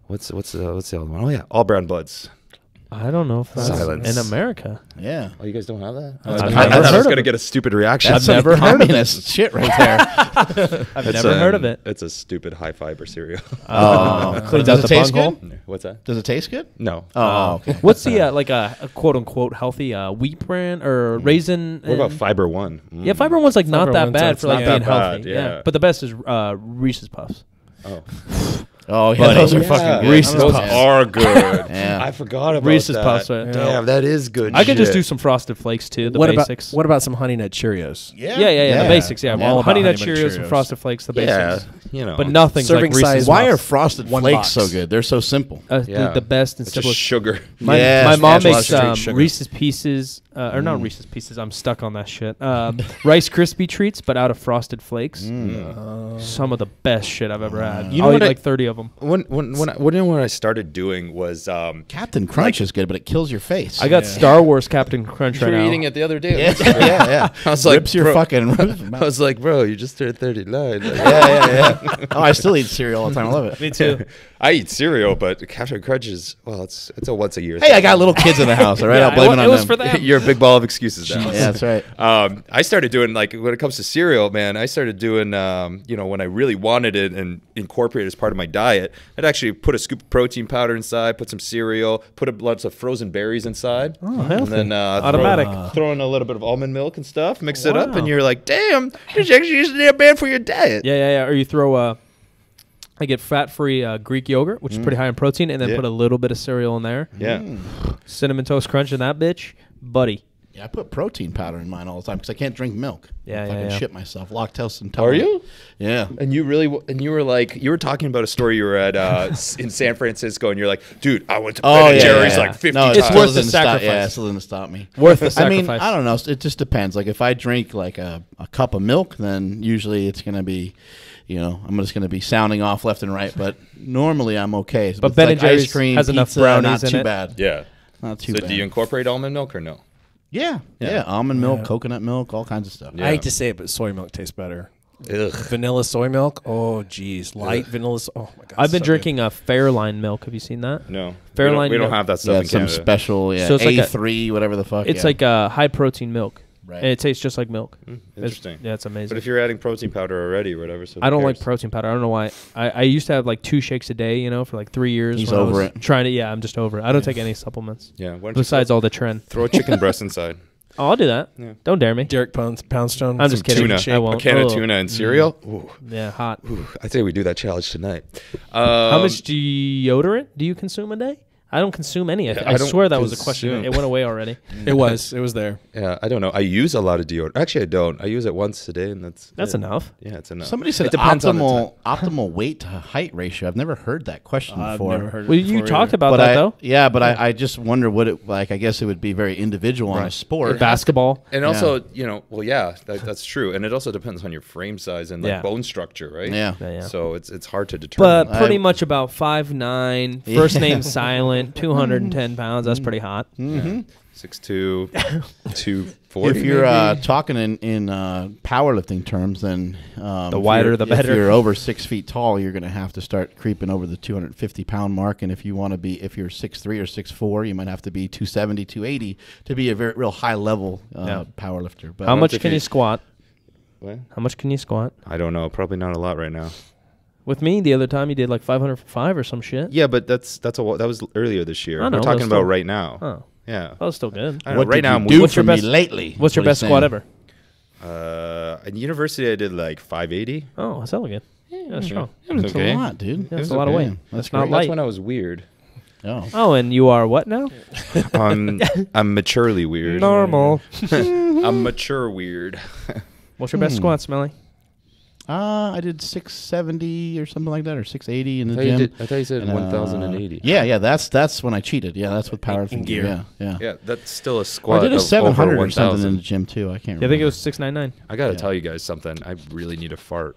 what's the other one? Oh yeah, All Brown Buds. I don't know if that's Silence. in America. Yeah. Oh, you guys don't have that? I've I never thought I heard was of gonna it. get a stupid reaction. I've never heard of it. communist shit right there. I've never heard of it. It's a stupid high fiber cereal. Cleans Does out it the taste bunghole. good? What's that? Does it taste good? No. Oh, okay. What's the like a quote unquote healthy wheat brand or raisin? What about and- Fiber One? Yeah, Fiber One's like not Fiber that One's bad that's for like not being that bad, healthy. yeah. But the best is Reese's Puffs. Oh, Oh, yeah, Buddy. those are Yeah. fucking good. Reese's those Puffs. are good. Yeah. I forgot about Reese's that. Puffs, right? Damn, that is good. I could just do shit. some Frosted Flakes too. The What basics. about some Honey Nut Cheerios? Yeah. The basics. Yeah, I'm all about Honey Nut Honey Nut Cheerios and Cheerios. Frosted Flakes. The Yeah, basics. you know, But nothing's Serving like Reese's size. Why Puffs. are Frosted One Flakes box. so good? They're so simple. Yeah. the best and It's just simplest. sugar. My Yes, mom yes, makes straight sugar. Reese's Pieces, or not Reese's Pieces. I'm stuck on that shit. Rice Krispie treats, but out of Frosted Flakes. Some of the best shit I've ever had. You know I'll what eat I- like 30 of them. When I started doing was Captain Crunch is good, but it kills your face. I got Star Wars Captain Crunch right you were now. eating it the other day. yeah. I was like, Rips your bro, fucking. I was like, bro, you just turned 39. Like, yeah. Oh, I still eat cereal all the time. I love it. Me too. I eat cereal, but Captain Crunch is it's a once a year. Hey, I got little kids in the house. All right, Yeah, I'll blame it on it was them. for them. You're a big ball of excuses now. Yeah, that's right. I started doing like when it comes to cereal, man. I started doing when I really wanted it and incorporate it as part of my diet. I'd actually put a scoop of protein powder inside, put some cereal, put a lots of frozen berries inside, and healthy. then Automatic. throw in a little bit of almond milk and stuff. Mix it up, and you're like, damn, you're actually using it bad for your diet. Yeah. Or you throw I get fat-free Greek yogurt, which is pretty high in protein, and then Yeah. put a little bit of cereal in there. Yeah. Cinnamon Toast Crunch in that bitch, buddy. Yeah, I put protein powder in mine all the time because I can't drink milk. Yeah, I can yeah. shit myself. Lactose Are intolerant. you? Yeah. And you were talking about a story you were at in San Francisco, and you're like, dude, I went to Ben & Jerry's like 50 no, times. It's worth the doesn't stop- sacrifice. Yeah, it still doesn't stop me. Worth the I sacrifice. mean, I don't know. It just depends. Like if I drink like a cup of milk, then usually it's going to be, I'm just going to be sounding off left and right. But normally I'm okay. But It's Ben like & Jerry's ice cream, has enough pizza, brownies not in too it. bad. Yeah. Not too So bad. do you incorporate almond milk or no? Yeah. Almond milk, coconut milk, all kinds of stuff. Yeah. I hate to say it, but soy milk tastes better. Ugh. Vanilla soy milk? Oh, geez. Light vanilla. Oh, my God. I've been so drinking a Fairline milk. Have you seen that? No. Fairline We don't milk. have that stuff Yeah, in some Canada. special, So it's like a- A3, whatever the fuck. It's yeah. like a high-protein milk. Right. And it tastes just like milk. Interesting. Yeah, it's amazing. But if you're adding protein powder already or whatever, so I who don't like cares? protein powder. I don't know why. I used to have like 2 shakes a day, for like 3 years. He's when I over was it. Trying to, I'm just over it. I don't take any supplements Yeah. Why don't you besides all the trend. throw a chicken breast inside? Oh, I'll do that. Yeah. Don't dare me. Derek Poundstone. I'm just kidding. Tuna. I won't. A can of Oh. tuna and cereal? Ooh. Yeah, hot. I say we do that challenge tonight. How much deodorant do you consume a day? I don't consume any. Yeah, I I don't swear that was a question. consume. It went away already. It was there. Yeah, I don't know. I use a lot of deodorant. Actually, I don't. I use it once a day, and that's That's it. enough. Yeah, it's enough. Somebody said it depends on the optimal weight to height ratio. I've never heard that question I've before. never heard it Well, you before talked either. about But that though. Yeah, but I just wonder what it like. I guess it would be very individual on a sport. Basketball. And also, that's true. And it also depends on your frame size and Yeah. bone structure, right? Yeah. Yeah. So it's hard to determine. But pretty I- much about 5'9", first name silent, 210 pounds. That's pretty hot. 6'2", 240. If you're talking in powerlifting terms, then the wider the better. If you're over 6 feet tall, you're going to have to start creeping over the 250-pound mark. And if you're 6'3" or 6'4", you might have to be 270, 280 to be a real high level powerlifter. But How much if can you- you squat? What? How much can you squat? I don't know. Probably not a lot right now. With me, the other time you did like 505 or some shit. Yeah, but that was earlier this year. I know, We're but talking still- about right now. Oh, Yeah. that was still good. I don't know, what right did now you I'm do What's for your me best- lately? What's your What best he's squat saying. ever? in university I did like 580. Oh, that's hella good. Yeah, that's strong. That's Okay. a lot, dude. Yeah, that's It's a lot of okay. weight. That's That's not great. light. That's when I was weird. Oh. Oh, and you are what now? I'm maturely weird. Normal. I'm mature weird. What's your best squat, Smelly? I did 670 or something like that, or 680 in the I gym. thought you said 1,080. Yeah, that's when I cheated. Yeah, that's with power In gear. Yeah. Yeah, that's still a Well, squat. I did a of 700 over or something in 1,000. the gym too. I can't remember. Yeah, I think it was 699. I got to tell you guys something. I really need a fart.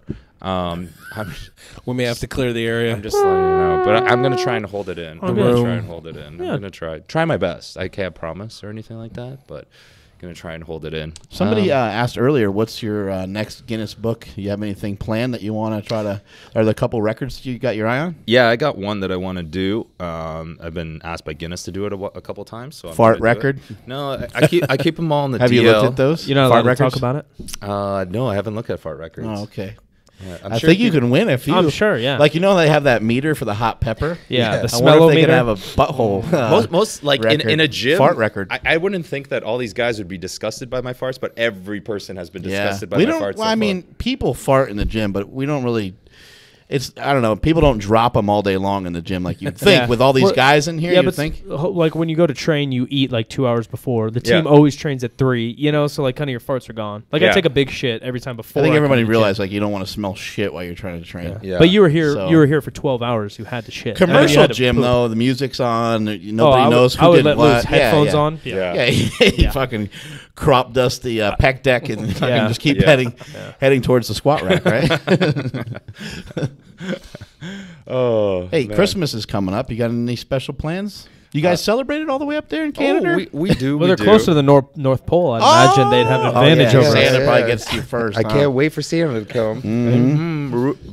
We may have to clear the area. I'm just letting you know, but I'm gonna try and hold it in. I'm good. gonna try and hold it in. Yeah. I'm gonna try my best. I can't promise or anything like that, but gonna try and hold it in. Somebody asked earlier, what's your next Guinness book? You have anything planned that you want to try to? Are there a couple records that you got your eye on? Yeah, I got one that I want to do. I've been asked by Guinness to do it a couple times. So I'm Fart gonna do it. record? No, I keep them all in the Have DL. you looked at those? You're not fart allowed to records? talk about it? No, I haven't looked at fart records. Oh, okay. Yeah, I think you can win if you. I'm sure, yeah. Like, you know, they have that meter for the hot pepper. Yeah, the I wonder if they smellometer. could have a butthole. Most like record. in a gym Fart record. I wouldn't think that all these guys would be disgusted by my farts, but every person has been disgusted by we my don't. farts. Well, so I mean, people fart in the gym, but we don't really. It's I don't know. People don't drop them all day long in the gym like you'd think. Yeah. With all these Well, guys in here, yeah, you but think. like when you go to train, you eat like 2 hours before. The team Yeah. always trains at 3. You know, so like kind of your farts are gone. Like I Yeah. take a big shit every time before. I think come everybody to the gym. realized like you don't want to smell shit while you're trying to train. Yeah. But you were here. So- You were here for 12 hours. You had to shit. And then you Commercial had to gym poop. though, the music's on. Nobody I would- knows who I would did let what. loose. Yeah, Headphones yeah. on. Yeah. You fucking crop dust the pec deck and fucking Yeah. just keep Yeah. heading towards the squat rack, right? Oh, Hey, man. Christmas is coming up. You got any special plans? You guys celebrate it all the way up there in Canada? Oh, we do. Well, we they're do. closer to the North Pole. I imagine they'd have an advantage yeah. over Santa us. probably gets to you first. I huh? can't wait for Santa to come.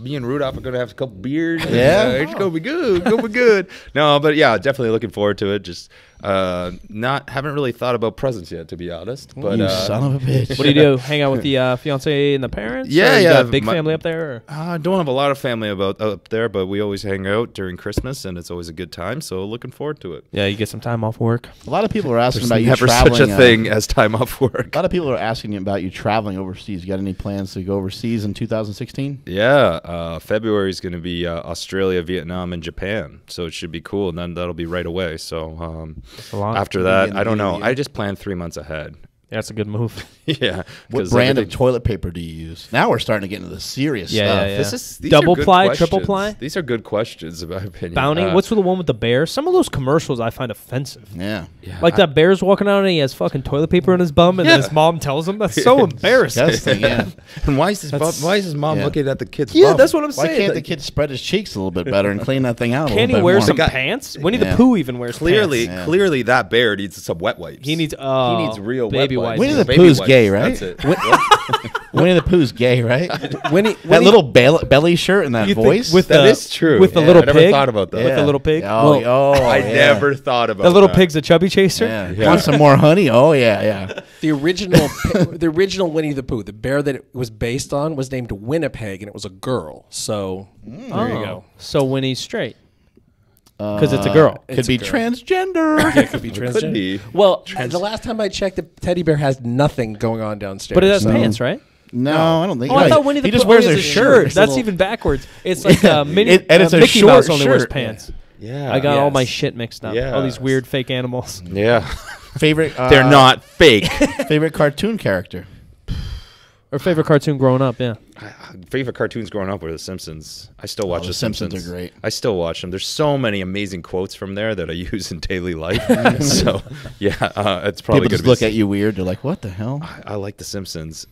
Me and Rudolph are gonna have a couple beers. Yeah? It's gonna be good. Gonna be good. No, but yeah, definitely looking forward to it. Just haven't really thought about presents yet, to be honest. But You son of a bitch. What do you do? Hang out with the fiance and the parents? Yeah, Or you yeah, got a big my- family up there. Or? I don't have a lot of family up there, but we always hang out during Christmas, and it's always a good time. So looking forward to it. Yeah, you get some time off work. A lot of people are asking There's about you never traveling. such a thing as time off work. A lot of people are asking you about you traveling overseas. You got any plans to go overseas in 2016? Yeah, February is going to be Australia, Vietnam, and Japan. So it should be cool, and then that'll be right away. So a lot. after Maybe that, in the I don't know. beginning of the I year. just plan 3 months ahead. Yeah, that's a good move. Yeah. What 'cause brand of everything- toilet paper do you use? Now we're starting to get into the serious Yeah, stuff. yeah, yeah. These Double are good ply, questions. triple ply? These are good questions, in my opinion. Bounty. What's with the one with the bear? Some of those commercials I find offensive. Yeah. Like that bear's walking out and he has fucking toilet paper in his bum, and then Yeah. his mom tells him. That's so embarrassing. Disgusting, yeah. And why is his mom yeah. looking at the kid's Yeah, bum? that's what I'm Why saying. can't the Like, kid spread his cheeks a little bit better and clean that thing out a Can't little he bit wear more? some guy- pants? Winnie Yeah. the Pooh even wears Clearly, pants. Yeah. clearly that bear needs some wet wipes. He needs he needs real baby wet wipes. wipes. Winnie the Baby Pooh's wipes. gay, right? That's it. Winnie the Pooh's gay, right? Winnie That little belly shirt and that You think voice. with That the, is true. with the Yeah, little I never pig. thought about that. With the little pig. Oh, I yeah. never thought about The little that. pig's a chubby chaser. Yeah. Yeah. Want some more honey? Oh yeah, yeah. The original Winnie the Pooh, the bear that it was based on, was named Winnipeg, and it was a girl. So there you go. So Winnie's straight because it's a girl. Could It's a be girl. transgender. It could be transgender. Could be. Well, the last time I checked, the teddy bear has nothing going on downstairs. But it has so- pants, right? No, I don't think. Oh, I no, thought Winnie the he just Pooh wears only a has shirt. It's a That's little- even backwards. It's like and it's a Mickey short Mouse only wears shirt. pants. Yeah. I got all my Yes. shit mixed up. Yes. All these weird fake animals. Yeah. Favorite. They're not fake. favorite cartoon character. Or favorite cartoon growing up, yeah. Favorite cartoons growing up were The Simpsons. I still watch The The Simpsons Simpsons. are great. I still watch them. There's so many amazing quotes from there that I use in daily life. So yeah, it's probably People gonna just be look at you weird. They're like, "What the hell?" I like The Simpsons.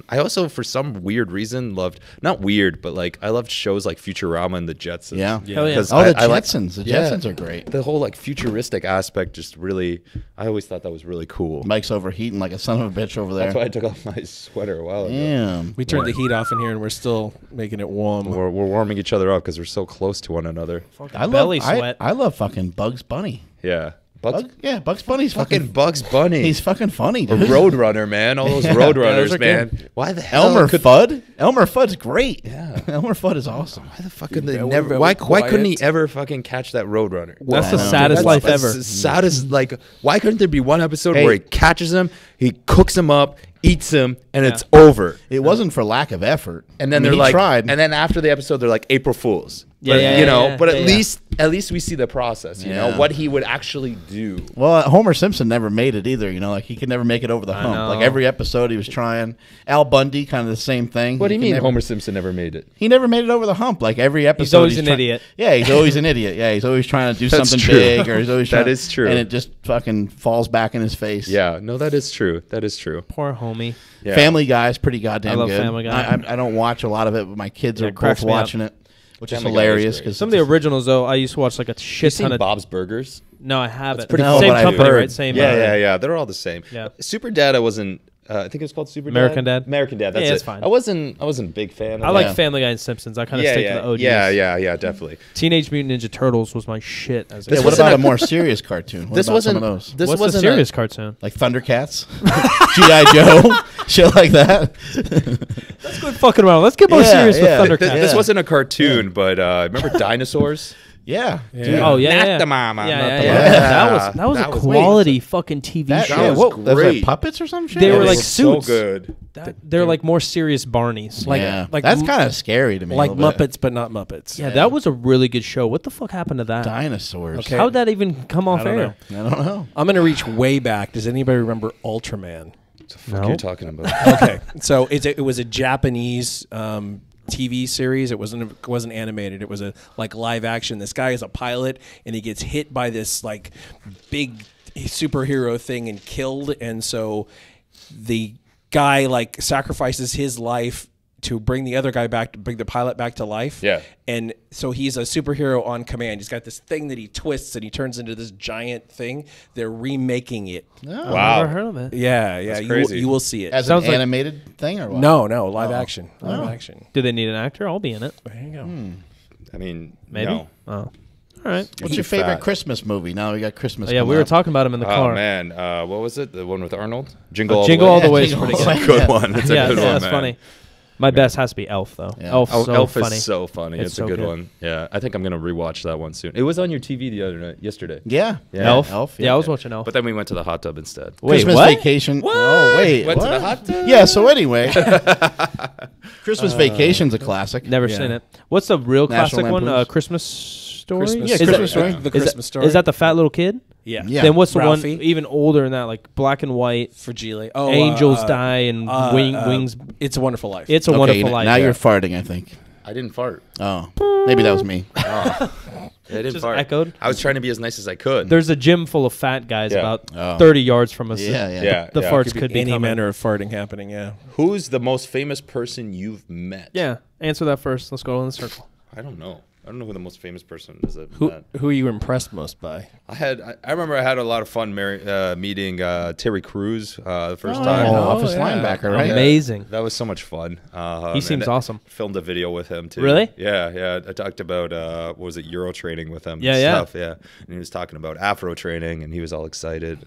I also, for some weird reason, loved, not weird, but like I loved shows like Futurama and the Jetsons. Yeah. Hell yeah. 'Cause Oh, the I like- Jetsons. The yeah. Jetsons are great. The whole like futuristic aspect just really, I always thought that was really cool. Mike's overheating like a son of a bitch over there. That's why I took off my sweater a while ago. Damn. We turned the heat off in here, and we're still making it warm. We're warming each other up because we're so close to one another. I belly love, sweat. I love fucking Bugs Bunny. Yeah. Bugs Bunny's Fucking Bugs Bunny. He's fucking funny, A dude. Roadrunner, man. All those Yeah, Roadrunners, those are man. good. Why the hell Elmer could Fudd. Elmer Fudd's great. Yeah. Elmer Fudd is awesome. Why the fuck could they That never? would Why be couldn't he quiet. ever fucking catch that Roadrunner? That's the I know. saddest life ever. The saddest. Like, why couldn't there be one episode Hey. where he catches him, he cooks him up, eats him, and it's over? It wasn't for lack of effort. And then I mean, they're he like, tried. and then after the episode, they're like April Fools. Yeah, But, yeah, you know. yeah, But yeah, at least we see the process. You know Yeah. what he would actually do. Well, Homer Simpson never made it either. You know, like he could never make it over the hump. know. Like every episode, he was trying. Al Bundy, kind of the same thing. What do you He mean never- Homer Simpson never made it? He never made it over the hump. Like every episode, always an idiot. Yeah, he's always an idiot. Yeah, he's always trying to do That's something true. big, or he's always That trying, is true. and it just fucking falls back in his face. Yeah, no, that is true. That is true. Poor homie. Yeah. Family Guy is pretty goddamn I love good. Family Guy. I don't watch a lot of it, but my kids Yeah, are it cracks both me up. watching it, which is Family Guy is hilarious. great. Because Some of the originals though, I used to watch like a shit You ton seen of. Bob's Burgers? No, I haven't. pretty Same cool. What I've company, heard. right? Same. Yeah. They're all the same. Yeah. Super Dad, I wasn't. I think it was called Super American Dad? American Dad. That's Yeah, it. it's fine. I wasn't a big fan. I of like that. Family Guy and Simpsons. I kind of Yeah, stick yeah, to the OGs. yeah, definitely. Teenage Mutant Ninja Turtles was my shit as a Yeah, kid. what wasn't about a- a more serious cartoon? What This about wasn't. some of those? This What's wasn't the serious cartoon? Like Thundercats, GI Joe, shit like that. Let's quit fucking around. Let's get more Yeah, serious yeah. with Thundercats. This Yeah. wasn't a cartoon, but remember dinosaurs? Yeah, Yeah. Oh yeah, Not yeah. the mama, Yeah, not yeah, the yeah. mama. That was That a was- quality fucking TV that, show. yeah, was what, was great. it puppets or some shit? They were It like was so suits. good. They're like more serious Barneys. Like- yeah. like that's m- kind of scary to me. a Like little bit. Muppets, but not Muppets. Yeah, that was a really good show. What the fuck happened to that? Dinosaurs. Okay. How'd that even come off don't air? know. I don't know. I'm gonna reach way back. Does anybody remember Ultraman? What the fuck are you talking about? Okay, so it was a Japanese TV series. It wasn't animated. It was a like live action. This guy is a pilot, and he gets hit by this like big superhero thing and killed. And so the guy like sacrifices his life to bring the other guy back, to bring the pilot back to life. Yeah. And so he's a superhero on command. He's got this thing that he twists and he turns into this giant thing. They're remaking it. Wow. Never heard of it. Yeah. That's You will, crazy. you will see it. As Sounds an like- animated thing or what? No, live action. Live action. Do they need an actor? I'll be in it. There you go. I mean, Maybe. no. Oh, all right. What's too your favorite fat. Christmas movie? Now we got Christmas. Oh, yeah, coming we were up. talking about him in the Oh car. man, what was it? The one with Arnold? Jingle All the All Way. the Way is Jingle pretty All the good. Way. Good one. It's a Yeah, good yeah, one, that's man. funny. My best has to be Elf though. Yeah. Elf's so Elf funny. is so funny. It's It's, so a good good. one. Yeah, I think I'm gonna rewatch that one soon. It was on your TV the other night, yesterday. Yeah. Yeah. Elf. Elf. Yeah, I was watching Elf. But then we went to the hot tub instead. Wait, Christmas what? Vacation. Oh wait, Went to what? the hot tub? Yeah. So anyway, Christmas Vacation's a classic. Never Yeah. seen it. What's the real National classic one? Lampoon's? Christmas Story. Christmas- Yeah, Is Christmas that, Story. The is Christmas that- Story. Is that the fat little kid? Yeah. Yeah. Then what's the Ralphie. one even older than that, like black and white? Fragile. Oh, Angels die and wings. It's a Wonderful Life. It's a Okay, Wonderful Life. now Yeah. you're farting. I think. I didn't fart. Oh, maybe that was me. I didn't Just fart. echoed? I was trying to be as nice as I could. There's a gym full of fat guys Yeah. about Oh. 30 yards from us. Yeah, yeah. Yeah. The farts could be any coming. manner of farting happening. Yeah. Who's the most famous person you've met? Yeah. Answer that first. Let's go in the circle. I don't know. I don't know who the most famous person is. I've Who met. are you impressed most by? I remember I had a lot of fun meeting Terry Crews the first Oh, time. office yeah. linebacker, right? Amazing. That was so much fun. He seems and awesome. Filmed a video with him too. Really? Yeah. I talked about what was it, Euro training with him. Yeah, and yeah. Stuff, yeah. And he was talking about Afro training, and he was all excited.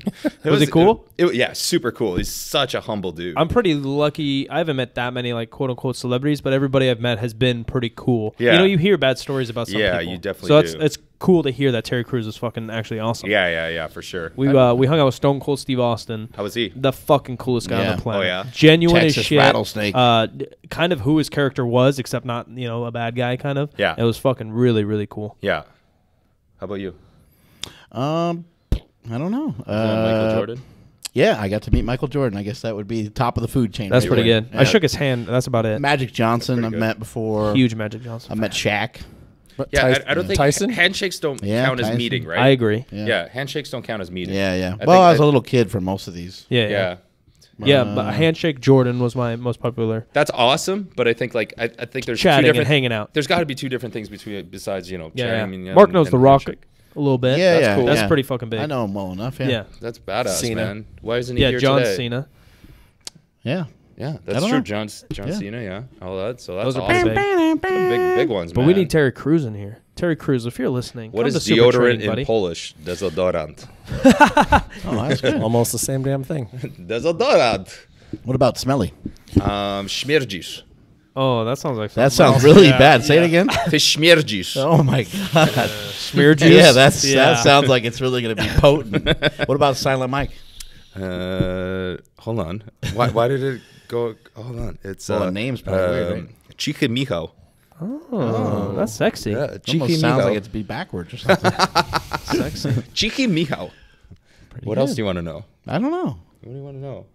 Was it cool? Yeah, super cool. He's such a humble dude. I'm pretty lucky. I haven't met that many like quote unquote celebrities, but everybody I've met has been pretty cool. Yeah. You know, you hear bad stories about some Yeah, people. you definitely So it's do. it's cool to hear that Terry Crews is fucking actually awesome. yeah, for sure. We hung out with Stone Cold Steve Austin. How was he? The fucking coolest guy Yeah. on the planet. Oh, yeah? Genuine Texas as shit. rattlesnake. Kind of who his character was, except not a bad guy. Kind of. Yeah. It was fucking really really cool. Yeah. How about you? I don't know. Michael Jordan? Yeah, I got to meet Michael Jordan. I guess that would be top of the food chain. That's right pretty there. good. Yeah. I shook his hand. That's about it. Magic Johnson. I've good. met before. Huge Magic Johnson. I met Shaq. Yeah, I don't think Tyson. handshakes don't Yeah, count as Tyson. meeting, right? I agree. Yeah. Handshakes don't count as meeting. Yeah, yeah. I Well, think I was a little kid for most of these. Yeah. Yeah. Yeah, but Handshake Jordan was my most popular. That's awesome, but I think I think there's Chatting two and different hanging out. There's got to be two different things besides Yeah, chatting. yeah. And, Mark knows and The Rock handshake. a little bit. Yeah, That's yeah. cool. That's yeah. pretty fucking big. I know him well enough. Yeah. Yeah. That's badass, Cena. man. Why isn't he Yeah, here John today? Cena. Yeah. Yeah, I that's don't true. know. John Yeah. Cena, yeah. All that. So that's Those are awesome. pretty big. Big ones, But man. we need Terry Crews in here. Terry Crews, if you're listening, What come is to Super deodorant Training, in buddy. Polish? Desodorant. Oh, that's good. Almost the same damn thing. Desodorant. What about smelly? Śmierdzisz. Oh, that sounds like That something sounds else. really Yeah, bad. Say yeah. it again. Fishmierjis. Oh my god. Smear juice. Yeah, that Yeah. sounds like it's really going to be potent. What about Silent Mike? Hold on. Why did it go? Hold on. It's Well, the name's probably weird, right? Chica Mijo. Oh, that's sexy. Yeah, It almost sounds like it's be backwards or something. Sexy. Chiqui Mijo. What else do you want to know? I don't know. What do you want to know?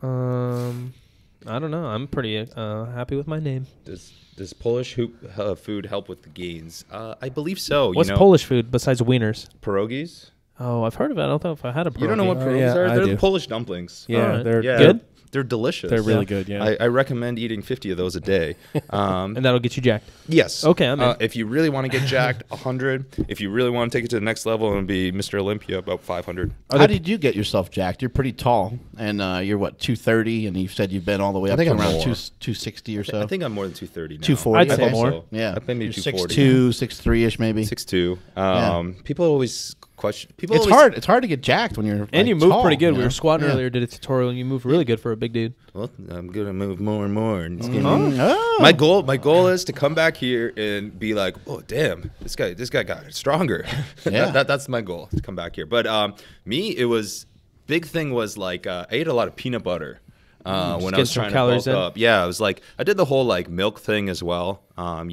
I don't know. I'm pretty happy with my name. Does Polish food help with the gains? I believe so. What's you know, Polish food besides wieners? pierogies? Oh, I've heard of it. I don't know if I had a pierogi. You don't know what pierogies yeah, are? I They're do. the Polish dumplings. Yeah, Alright. they're Good? They're delicious. They're really good. Yeah. I recommend eating 50 of those a day. And that'll get you jacked. Yes. Okay, I'm in. If you really want to get jacked, 100. If you really want to take it to the next level and be Mr. Olympia, about 500. How did you get yourself jacked? You're pretty tall, and you're what, 230, and you said you've been all the way up think to I'm around more. 260 or so. I think I'm more than 230 now. 240. I'd say okay. more. So, Yeah, I think maybe you're 240. 6'2", 6'3" maybe. 6'2". People always question. People It's always, hard. It's hard to get jacked when you're. And you like, move tall, pretty good. you We know? were squatting Yeah. earlier, did a tutorial, and you moved really good for a big dude. Well, I'm gonna move more and more. And it's gonna Oh. My goal is to come back here and be like, oh damn, this guy got stronger. Yeah. That's my goal, to come back here. But it was big thing was like I ate a lot of peanut butter when I get was some trying to calories bulk in. up. Yeah, I was like I did the whole like milk thing as well. Trying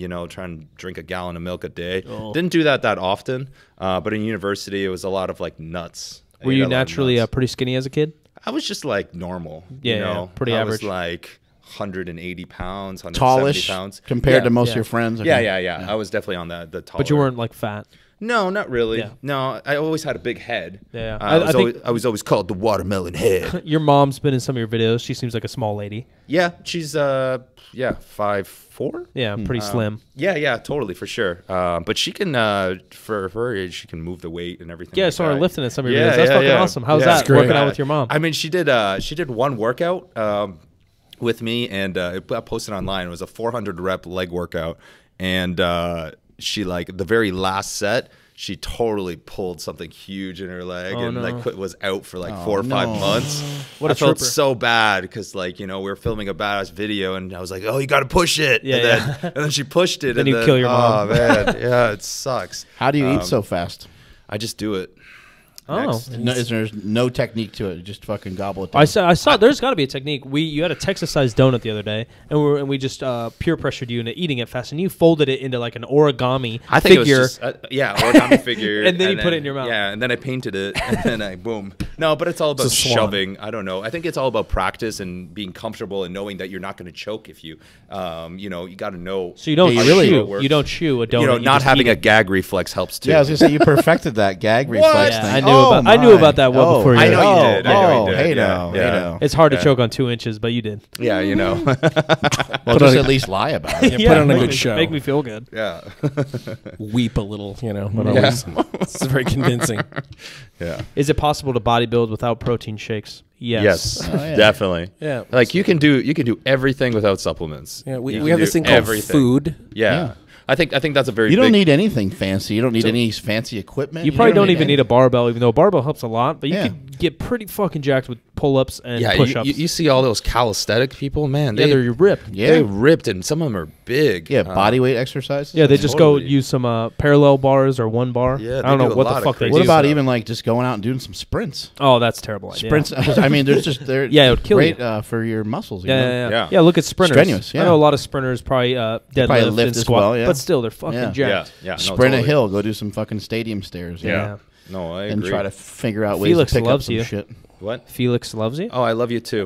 to drink a gallon of milk a day. Didn't do that often. But in university, it was a lot of like nuts. I Were ate you a lot of naturally nuts. pretty skinny as a kid? I was just like normal. Yeah, you yeah, know? pretty I average. was like 180 pounds, 170 Tallish pounds compared Yeah. to most Yeah. of your friends. Yeah, okay. yeah. I was definitely on the taller. But you weren't like fat. No, not really. Yeah. No, I always had a big head. Yeah. I was always called the watermelon head. Your mom's been in some of your videos. She seems like a small lady. Yeah, she's 5'4". Yeah, pretty slim. Yeah, totally, for sure. But she can, for her age, she can move the weight and everything. Yeah, I like saw her that. lifting in some of your videos. That's fucking awesome. How's that great. working out with your mom? I mean, she did one workout with me, and it got posted online. It was a 400 rep leg workout, and she like the very last set, she totally pulled something huge in her leg, and no. like was out for like 4 or 5 months. What I a felt trooper. so bad because like we were filming a badass video, and I was like, oh, you got to push it. Yeah, and then she pushed it, Then and you kill your mom. Oh man, yeah, it sucks. How do you eat so fast? I just do it. Oh. No, there's no technique to it. You just fucking gobble it down. I saw. There's got to be a technique. You had a Texas-sized donut the other day, and we just peer pressured you into eating it fast, and you folded it into like an origami I think figure. it was just, origami figure. And then you put it in your mouth. Yeah, and then I painted it, and then I boom. No, but it's all about It's a swan. shoving. I don't know. I think it's all about practice and being comfortable and knowing that you're not going to choke if you, you got to know. So you don't Yeah, you chew. really- it works. You don't chew a donut. you not just having eat a it. gag reflex helps too. Yeah, I was gonna say you perfected that gag reflex Yeah, thing. I knew about that well before you I did. know you did. I know you did. Hey Yeah, now, yeah. hey now. It's hard to choke on 2 inches, but you did. Yeah, Well, just at least lie about it. Yeah, put on a make good me- show. Make me feel good. yeah, Weep a little, but always, it's very convincing. yeah. Is it possible to bodybuild without protein shakes? Yes. yeah. Definitely. Yeah. Like you can do everything without supplements. Yeah, we You have can this do thing called everything. food. Yeah. I think that's a very You don't big, need anything fancy. You don't need any fancy equipment. You probably don't even any- need a barbell, even though a barbell helps a lot. But you Yeah. could get pretty fucking jacked with pull-ups and yeah, push-ups. you see all those calisthenic people, man. yeah, they're ripped. Yeah, They ripped, and some of them are big. yeah. Bodyweight exercises. Yeah, they just Totally. go use some parallel bars or one bar. Yeah, I they don't know do a what lot the of fuck they crazy do. What about stuff. even like just going out and doing some sprints? Oh, that's a terrible idea. Sprints. I mean, there's just they're Yeah, it would kill great you. For your muscles. You Yeah, know? yeah, yeah. Yeah. Yeah, look at sprinters. Strenuous, yeah. I know a lot of sprinters probably deadlift probably lift and as squat, well, yeah. but still they're fucking Yeah. jacked. Yeah. No, Sprint totally. a hill. Go do some fucking stadium stairs. you Yeah. know, No, I and agree. try to figure out ways Felix to pick up loves some you. shit. What? Felix loves you. Oh, I love you too.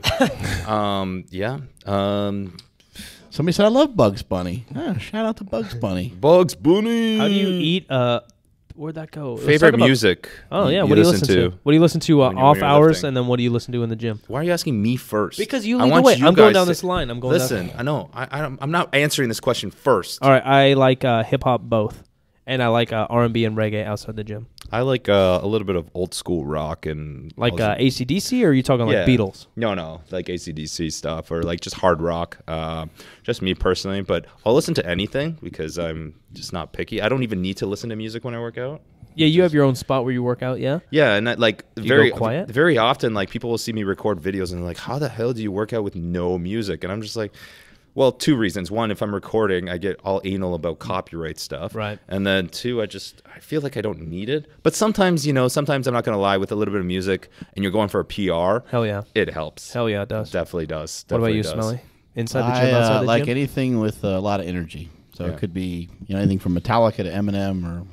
Yeah. Somebody said I love Bugs Bunny. Shout out to Bugs Bunny. Bugs Bunny. How do you eat? Where'd that go? Let's talk Favorite about- music? Oh yeah, what do you listen to? What do you listen to when off you're hours, lifting? and then what do you listen to in the gym? Why are you asking me first? Because you I lead the want way. you I'm going guys down to- this line. I'm going. Listen, I know. I'm not answering this question first. All right, I like hip hop both, and I like R&B and reggae outside the gym. I like a little bit of old school rock and Like also- AC/DC, or are you talking like Yeah. Beatles? No, like AC/DC stuff or like just hard rock. Just me personally, but I'll listen to anything because I'm just not picky. I don't even need to listen to music when I work out. Yeah, you have your own spot where you work out. Yeah. Yeah, and that, like you very go quiet? very often, like people will see me record videos and they're like, "How the hell do you work out with no music?" And I'm just like, Well, two reasons. One, if I'm recording, I get all anal about copyright stuff. Right. And then two, I feel like I don't need it. But sometimes, sometimes I'm not going to lie, with a little bit of music and you're going for a PR. Hell yeah. It helps. Hell yeah, it does. Definitely does. What about you, Smelly? Inside the gym, outside the like gym? anything with a lot of energy. So it could be anything from Metallica to Eminem or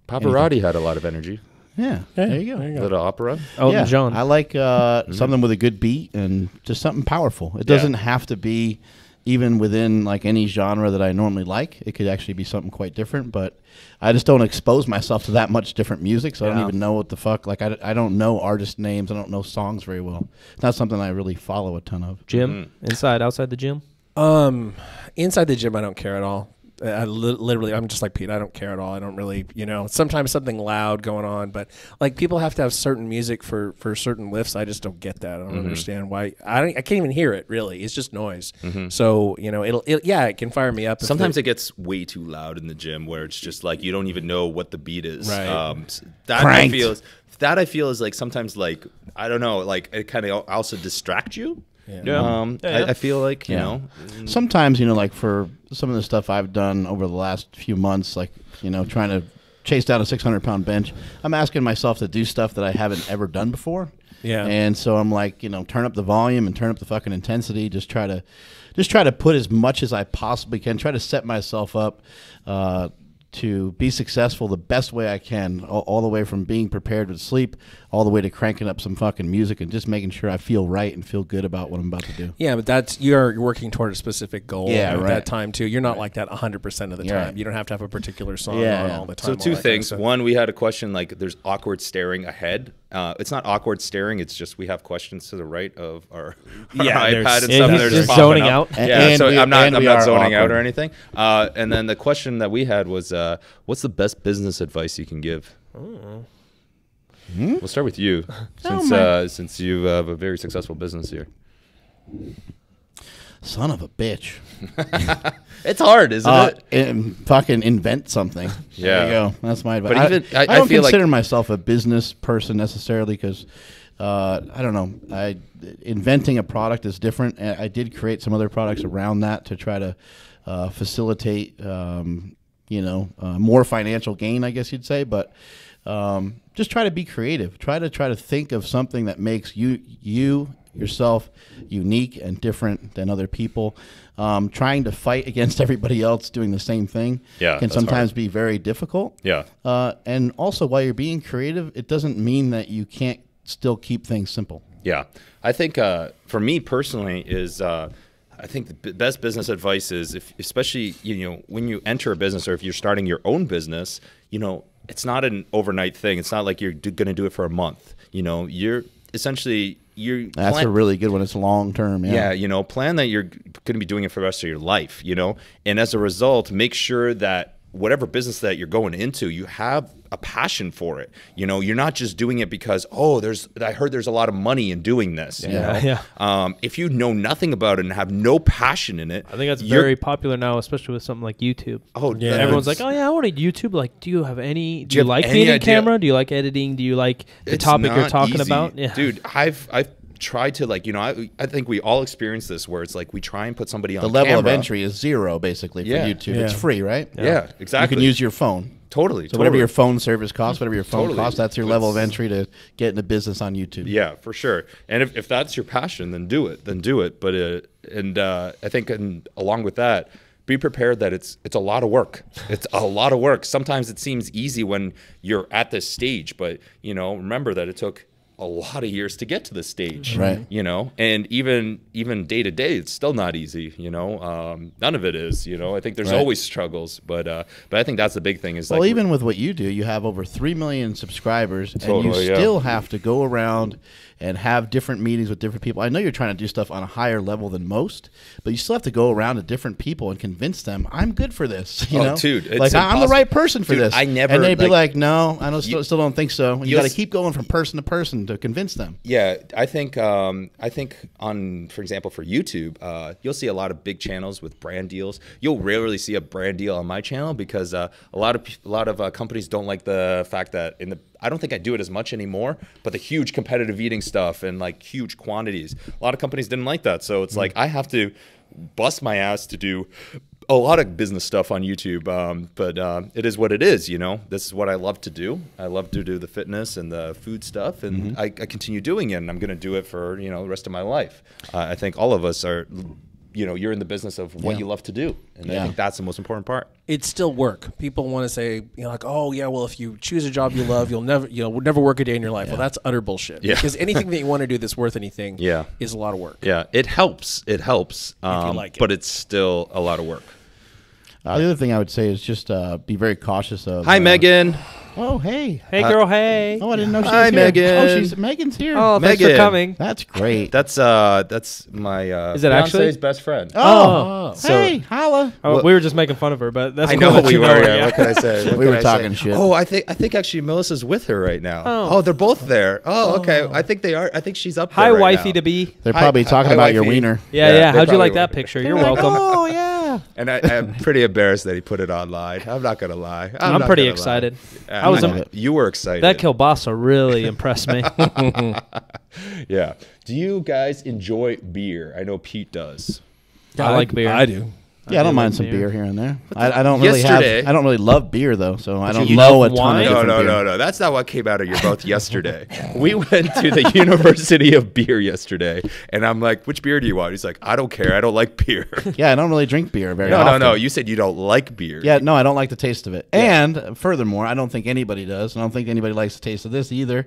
Pavarotti had a lot of energy. Yeah, there you go. A little opera. Elton John. I like something with a good beat and just something powerful. It doesn't have to be even within like any genre that I normally like. It could actually be something quite different, but I just don't expose myself to that much different music, so I don't even know what the fuck. Like I don't know artist names. I don't know songs very well. It's not something I really follow a ton of. Gym, inside, outside the gym? Inside the gym, I don't care at all. Literally, I'm just like Pete. I don't care at all. I don't really, sometimes something loud going on, but like people have to have certain music for certain lifts. I just don't get that. I don't understand why. I can't even hear it really. It's just noise. So, it can fire me up. Sometimes it gets way too loud in the gym where it's just like you don't even know what the beat is. Right. That I feel is like sometimes like, I don't know, like it kind of also distract you. I feel like, you know. Sometimes, like for some of the stuff I've done over the last few months, like, trying to chase down a 600-pound bench, I'm asking myself to do stuff that I haven't ever done before. Yeah. And so I'm like, turn up the volume and turn up the fucking intensity. Just try to put as much as I possibly can. Try to set myself up to be successful the best way I can, all the way from being prepared to sleep, all the way to cranking up some fucking music and just making sure I feel right and feel good about what I'm about to do. Yeah, but you're working toward a specific goal at right. that time too. You're not like that 100% of the time. Right. You don't have to have a particular song on all the time. So two things. One, we had a question like there's awkward staring ahead. It's not awkward staring. It's just we have questions to the right of our iPad and stuff. He's just zoning out. So I'm not zoning out or anything. And then the question that we had was, what's the best business advice you can give? We'll start with you, since you have a very successful business here. Son of a bitch. It's hard, isn't it? Fucking invent something. Yeah. There you go. That's my advice. But even, I don't feel consider like myself a business person necessarily because, I don't know. Inventing a product is different. I did create some other products around that to try to facilitate, more financial gain, I guess you'd say. But just try to be creative. Try to think of something that makes yourself unique and different than other people. Trying to fight against everybody else doing the same thing can sometimes be very difficult. Yeah. And also, while you're being creative, it doesn't mean that you can't still keep things simple. Yeah. I think for me personally is I think the best business advice is, especially when you enter a business or if you're starting your own business, it's not an overnight thing. It's not like you're going to do it for a month. You're essentially That's a really good one. It's long term. Yeah. Plan that you're going to be doing it for the rest of your life. And as a result, make sure that whatever business that you're going into, you have a passion for it. You're not just doing it because, I heard there's a lot of money in doing this. If you know nothing about it and have no passion in it, I think that's very popular now, especially with something like YouTube. Oh, yeah. Everyone's like, I want to YouTube. Like, do you like being in camera? Do you like editing? Do you like the topic you're talking about? Yeah. Dude, I've tried to I think we all experience this where it's like we try and put somebody on the level camera. of entry is zero basically for YouTube. It's free, right? Yeah, exactly. You can use your phone. Totally. So whatever your phone service costs, whatever your phone costs, that's your level of entry to get into business on YouTube. Yeah, for sure. And if that's your passion, then do it. But I think along with that, be prepared that it's a lot of work. It's a lot of work. Sometimes it seems easy when you're at this stage, but remember that it took a lot of years to get to this stage, right? And even day to day, it's still not easy. None of it is. I think there's always struggles, but I think that's the big thing. Is even with what you do, you have over 3 million subscribers, and you still have to go around and have different meetings with different people. I know you're trying to do stuff on a higher level than most, but you still have to go around to different people and convince them, I'm good for this. Dude, it's I'm the right person for this. And they'd be like, no, I still don't think so. You got to keep going from person to person to convince them. Yeah, I think on, for example, for YouTube, you'll see a lot of big channels with brand deals. You'll rarely see a brand deal on my channel because a lot of companies don't like the fact that I don't think I do it as much anymore, but the huge competitive eating stuff and like huge quantities, a lot of companies didn't like that. So it's like I have to bust my ass to do a lot of business stuff on YouTube, but it is what it is, you know. This is what I love to do. I love to do the fitness and the food stuff, and I continue doing it, and I'm going to do it for, you know, the rest of my life. I think all of us are, you know, you're in the business of what you love to do, and I think that's the most important part. It's still work. People want to say, you know, like, oh yeah, well, if you choose a job you love, you'll never work a day in your life. Well, that's utter bullshit. Yeah. Because anything that you want to do that's worth anything is a lot of work. Yeah, it helps. It helps. If you like it. But it's still a lot of work. The other thing I would say is just be very cautious of. Hi, Megan. Oh, hey. Hey, girl, hey. Oh, I didn't know she was Hi, here. Megan. Oh, Megan's here. Oh, thanks Megan. for coming. That's great. That's my Is it actually? fiance's best friend. Oh. Hey, holla. Oh, we were just making fun of her, but that's I cool know that we you were. know her, Yeah. What can I say? We were talking shit. Oh, I think actually Melissa's with her right now. Oh. They're both there. Oh, okay. I think they are. I think she's up there. Hi, right wifey now. to be. They're probably talking about your wifey. wiener. Yeah. they How'd you probably like that were. picture? You're They're like, welcome. oh, yeah. And I'm pretty embarrassed that he put it online. I'm not gonna lie. I'm not pretty gonna lie. excited. Yeah, I was you were excited. That kielbasa really impressed me. Yeah. Do you guys enjoy beer? I know Pete does. I like beer. I do. Yeah, I don't like mind some beer. beer here and there. I don't really Yesterday- I don't really love beer though, so I don't you know a love ton wine? of No, different no, beer. no. That's not what came out of your mouth yesterday. We went to the University of Beer yesterday, and I'm like, which beer do you want? He's like, I don't care. I don't like beer. Yeah, I don't really drink beer very No, often. no. You said you don't like beer. Yeah, no, I don't like the taste of it. And furthermore, I don't think anybody does. I don't think anybody likes the taste of this either,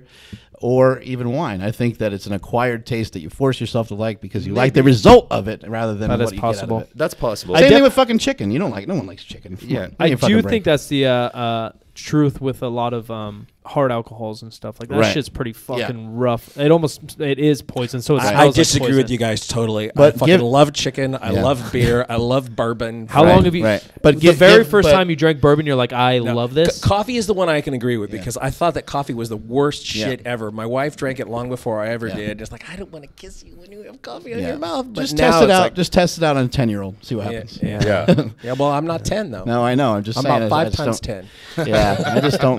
or even wine. I think that it's an acquired taste that you force yourself to like because you like the result of it rather than That what is you possible. get out of it. That's possible. Same thing with fucking chicken. You don't like. No one likes chicken. Come Yeah. on, give I me a fucking do break. think that's the truth with a lot of hard alcohols and stuff like that. Right. Shit's pretty fucking rough. It is poison. So it I smells like disagree poison. with you guys totally. But I fucking love chicken. I love beer. I love bourbon. How long have you? Right. But the very first time you drank bourbon, you're like, I love this. Coffee is the one I can agree with because I thought that coffee was the worst shit ever. My wife drank it long before I ever did. It's like, I don't want to kiss you when you have coffee in your mouth. But Just now test it it's out. like- Just test it out on a 10-year-old. See what happens. Yeah. Yeah, well, I'm not 10 though. No, I know. I'm just I'm saying. about I 5 just times don't- 10. Yeah,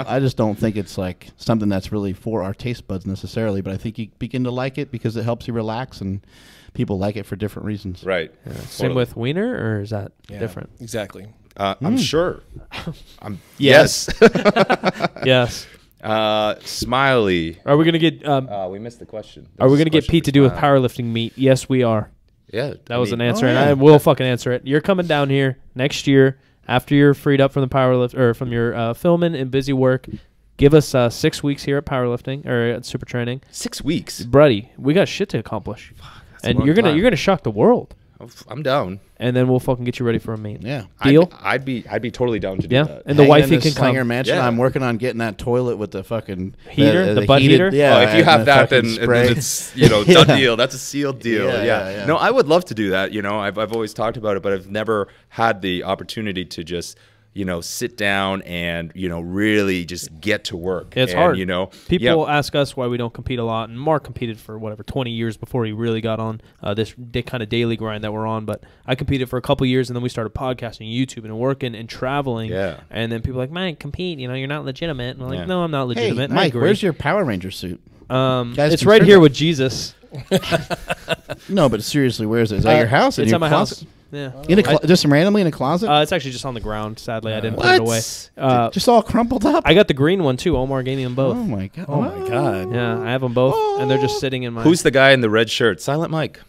I just don't think it's like something that's really for our taste buds necessarily. But I think you begin to like it because it helps you relax, and people like it for different reasons. Right. Same with wiener, or is that different? Exactly. I'm sure. Yes. Yes. Yes. Smiley. Are we gonna get? We missed the question. Are we There's a gonna get question Pete for to do with Smiley. powerlifting meet? Yes, we are. Yeah. That was an answer, yeah. and I will fucking answer it. You're coming down here next year after you're freed up from the powerlift or from your filming and busy work. Give us 6 weeks here at powerlifting or at super training, 6 weeks. buddy. We got shit to accomplish, and long you're time. gonna shock the world. I'm down. And then we'll fucking get you ready for a meet. Yeah. Deal? I'd be totally down to do Yeah. that. And the Hanging wifey in can Slinger come. Mansion. Yeah. I'm working on getting that toilet with the fucking Heater? The butt heater? Yeah. Oh, if you and have the that, fucking then spray. it's done deal. That's a sealed deal. Yeah, Yeah, yeah. No, I would love to do that. I've always talked about it, but I've never had the opportunity to just sit down and really just get to work. It's and, hard. People yeah. ask us why we don't compete a lot, and Mark competed for 20 years before he really got on this kind of daily grind that we're on. But I competed for a couple years, and then we started podcasting, YouTube, and working and traveling. Yeah. And then people are like, man, compete. You're not legitimate. And I'm like, Yeah. no, I'm not Hey, legitimate. I Mike, agree. where's your Power Ranger suit? Guys, It's right concerned here about- with Jesus. No, but seriously, where is it? Is that your house? In It's your at my closet? house. Yeah. In a just randomly in a closet? It's actually just on the ground. Sadly, I didn't put What? it away. Just all crumpled up? I got the green one too. Omar gave me them both. Oh my god! Oh my god. Yeah, I have them both, and they're just sitting in my. Who's the guy in the red shirt? Silent Mike.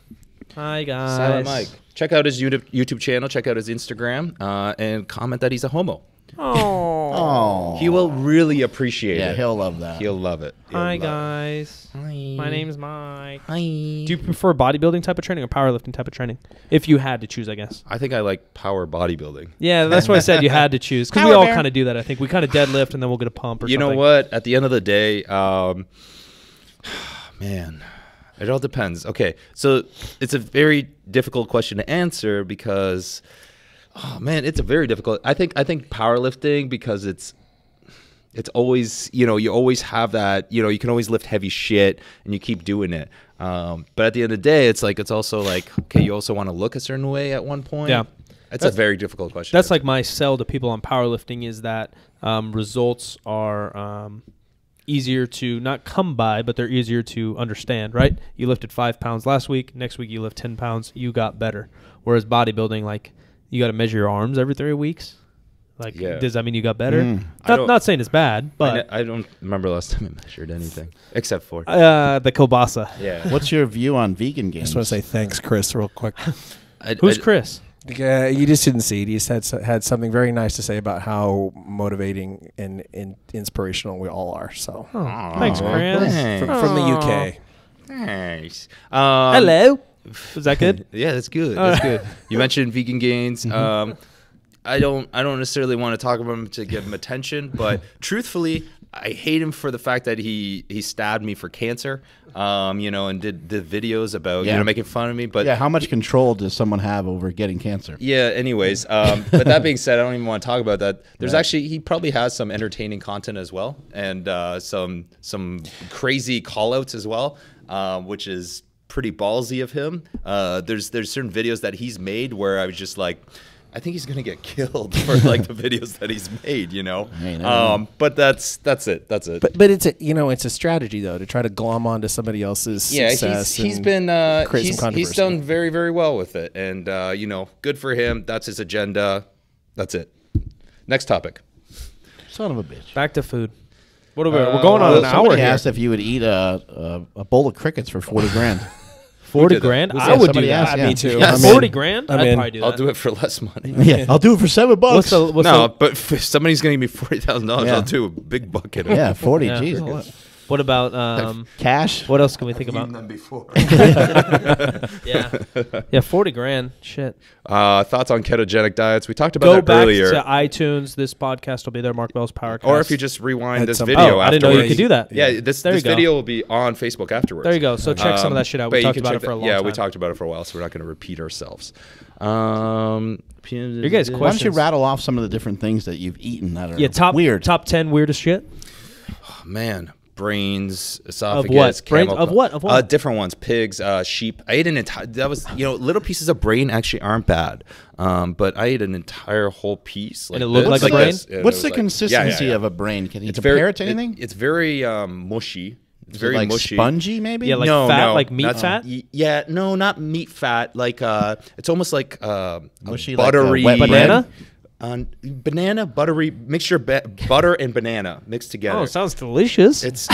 Hi guys. Silent Mike. Check out his YouTube channel. Check out his Instagram, and comment that he's a homo. Oh, He will really appreciate yeah, it. he'll love that. He'll love it. He'll Hi love it. guys. Hi. My name's Mike. Hi. Do you prefer bodybuilding type of training or powerlifting type of training? If you had to choose, I guess. I think I like power bodybuilding. Yeah, that's why I said you had to choose. Because we Power all bear. kind of do that, I think. We kind of deadlift and then we'll get a pump or You something. know what? At the end of the day, man, it all depends. Okay, so it's a very difficult question to answer because, oh man, it's a very difficult. I think powerlifting because it's always, you always have that, you can always lift heavy shit and you keep doing it. But at the end of the day, it's also like, okay, you also want to look a certain way at one point. Yeah. It's a very difficult question. That's like my sell to people on powerlifting is that results are easier to not come by, but they're easier to understand, right? You lifted 5 pounds last week. Next week you lift 10 pounds. You got better. Whereas bodybuilding, like, you got to measure your arms every 3 weeks. Like, does that mean you got better? Not saying it's bad, but I don't remember last time I measured anything except for the kielbasa. Yeah. What's your view on vegan gains? I just want to say thanks, Chris, real quick. Who's Chris? You just didn't see it. He just had something very nice to say about how motivating and inspirational we all are. So, Thanks, Chris. from the UK. Nice. Hello. Was that good? Yeah, that's good. That's good. You mentioned vegan gains. I don't necessarily want to talk about him to give him attention, but truthfully, I hate him for the fact that he stabbed me for cancer, and did the videos about making fun of me. But how much control does someone have over getting cancer? Yeah. Anyways, but that being said, I don't even want to talk about that. There's actually, he probably has some entertaining content as well, and some crazy call-outs as well, which is pretty ballsy of him. There's certain videos that he's made where I was just like, I think he's gonna get killed for like the videos that he's made, But that's it. That's it. But it's a strategy though to try to glom onto somebody else's success. He's done very, very well with it, and good for him. That's his agenda. That's it. Next topic. Son of a bitch. Back to food. What are we're going on an hour Somebody here. asked if you would eat a bowl of crickets for 40 grand. 40 grand? I would do that. Yeah. Me too. Yeah. 40 grand? I'd probably do that. I'll do it for less money. Yeah, I'll do it for $7. But if somebody's going to give me $40,000, I'll do a big bucket. Yeah, 40. Yeah. Jeez. What about Cash? what else can we think about? Than before. Yeah, 40 grand. Shit. Thoughts on ketogenic diets? We talked about Go that back earlier. to iTunes. This podcast will be there. Mark Bell's PowerCast. Or if you just rewind Had this some- video I afterwards. didn't know you could do that. Yeah, this There you go. video will be on Facebook afterwards. There you go. So check some of that shit out. We but you talked can about check it for a that- long yeah, time. we talked about it for a while, so we're not going to repeat ourselves. You guys' Why don't you questions. rattle off some of the different things that you've eaten that are Yeah, top 10 weirdest shit. Man, brains, esophagus, what? Brains- camel- of what? Of what? Different ones. Pigs, sheep. I ate an entire. That was little pieces of brain actually aren't bad, but I ate an entire whole piece. And it looked this. like a brain? this. And it What's was the like- consistency yeah. of a brain? Can you It's compare very, it to anything? It's very mushy. It's very like mushy. spongy, maybe? Yeah, like no, fat, no, like meat that's- fat? Yeah, no, not meat fat. Like it's almost like Mushy, like, buttery wet bread? Banana? Banana buttery mixture, butter and banana mixed together. Oh, it sounds delicious. It's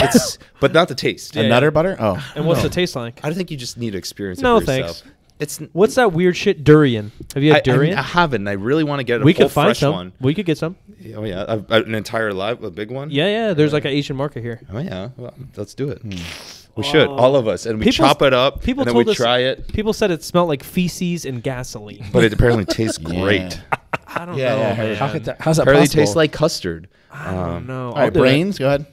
but not the taste. A nutter butter? Oh. And what's the taste like? I think you just need to experience it No, for thanks. yourself. It's What's that weird shit? Durian. Have you had durian? I haven't. I really want to get We a full could find fresh some. one. We could get some. Oh yeah, an entire a big one. Yeah. There's like an Asian market here. Oh yeah. Well, let's do it. We should, all of us, and we People- chop it up, People and then told we us, try it. People said it smelled like feces and gasoline. But it apparently tastes great. I don't Yeah, know. yeah, man. yeah. How's that Apparently possible? tastes like custard. I don't know. All right, brains. Go ahead.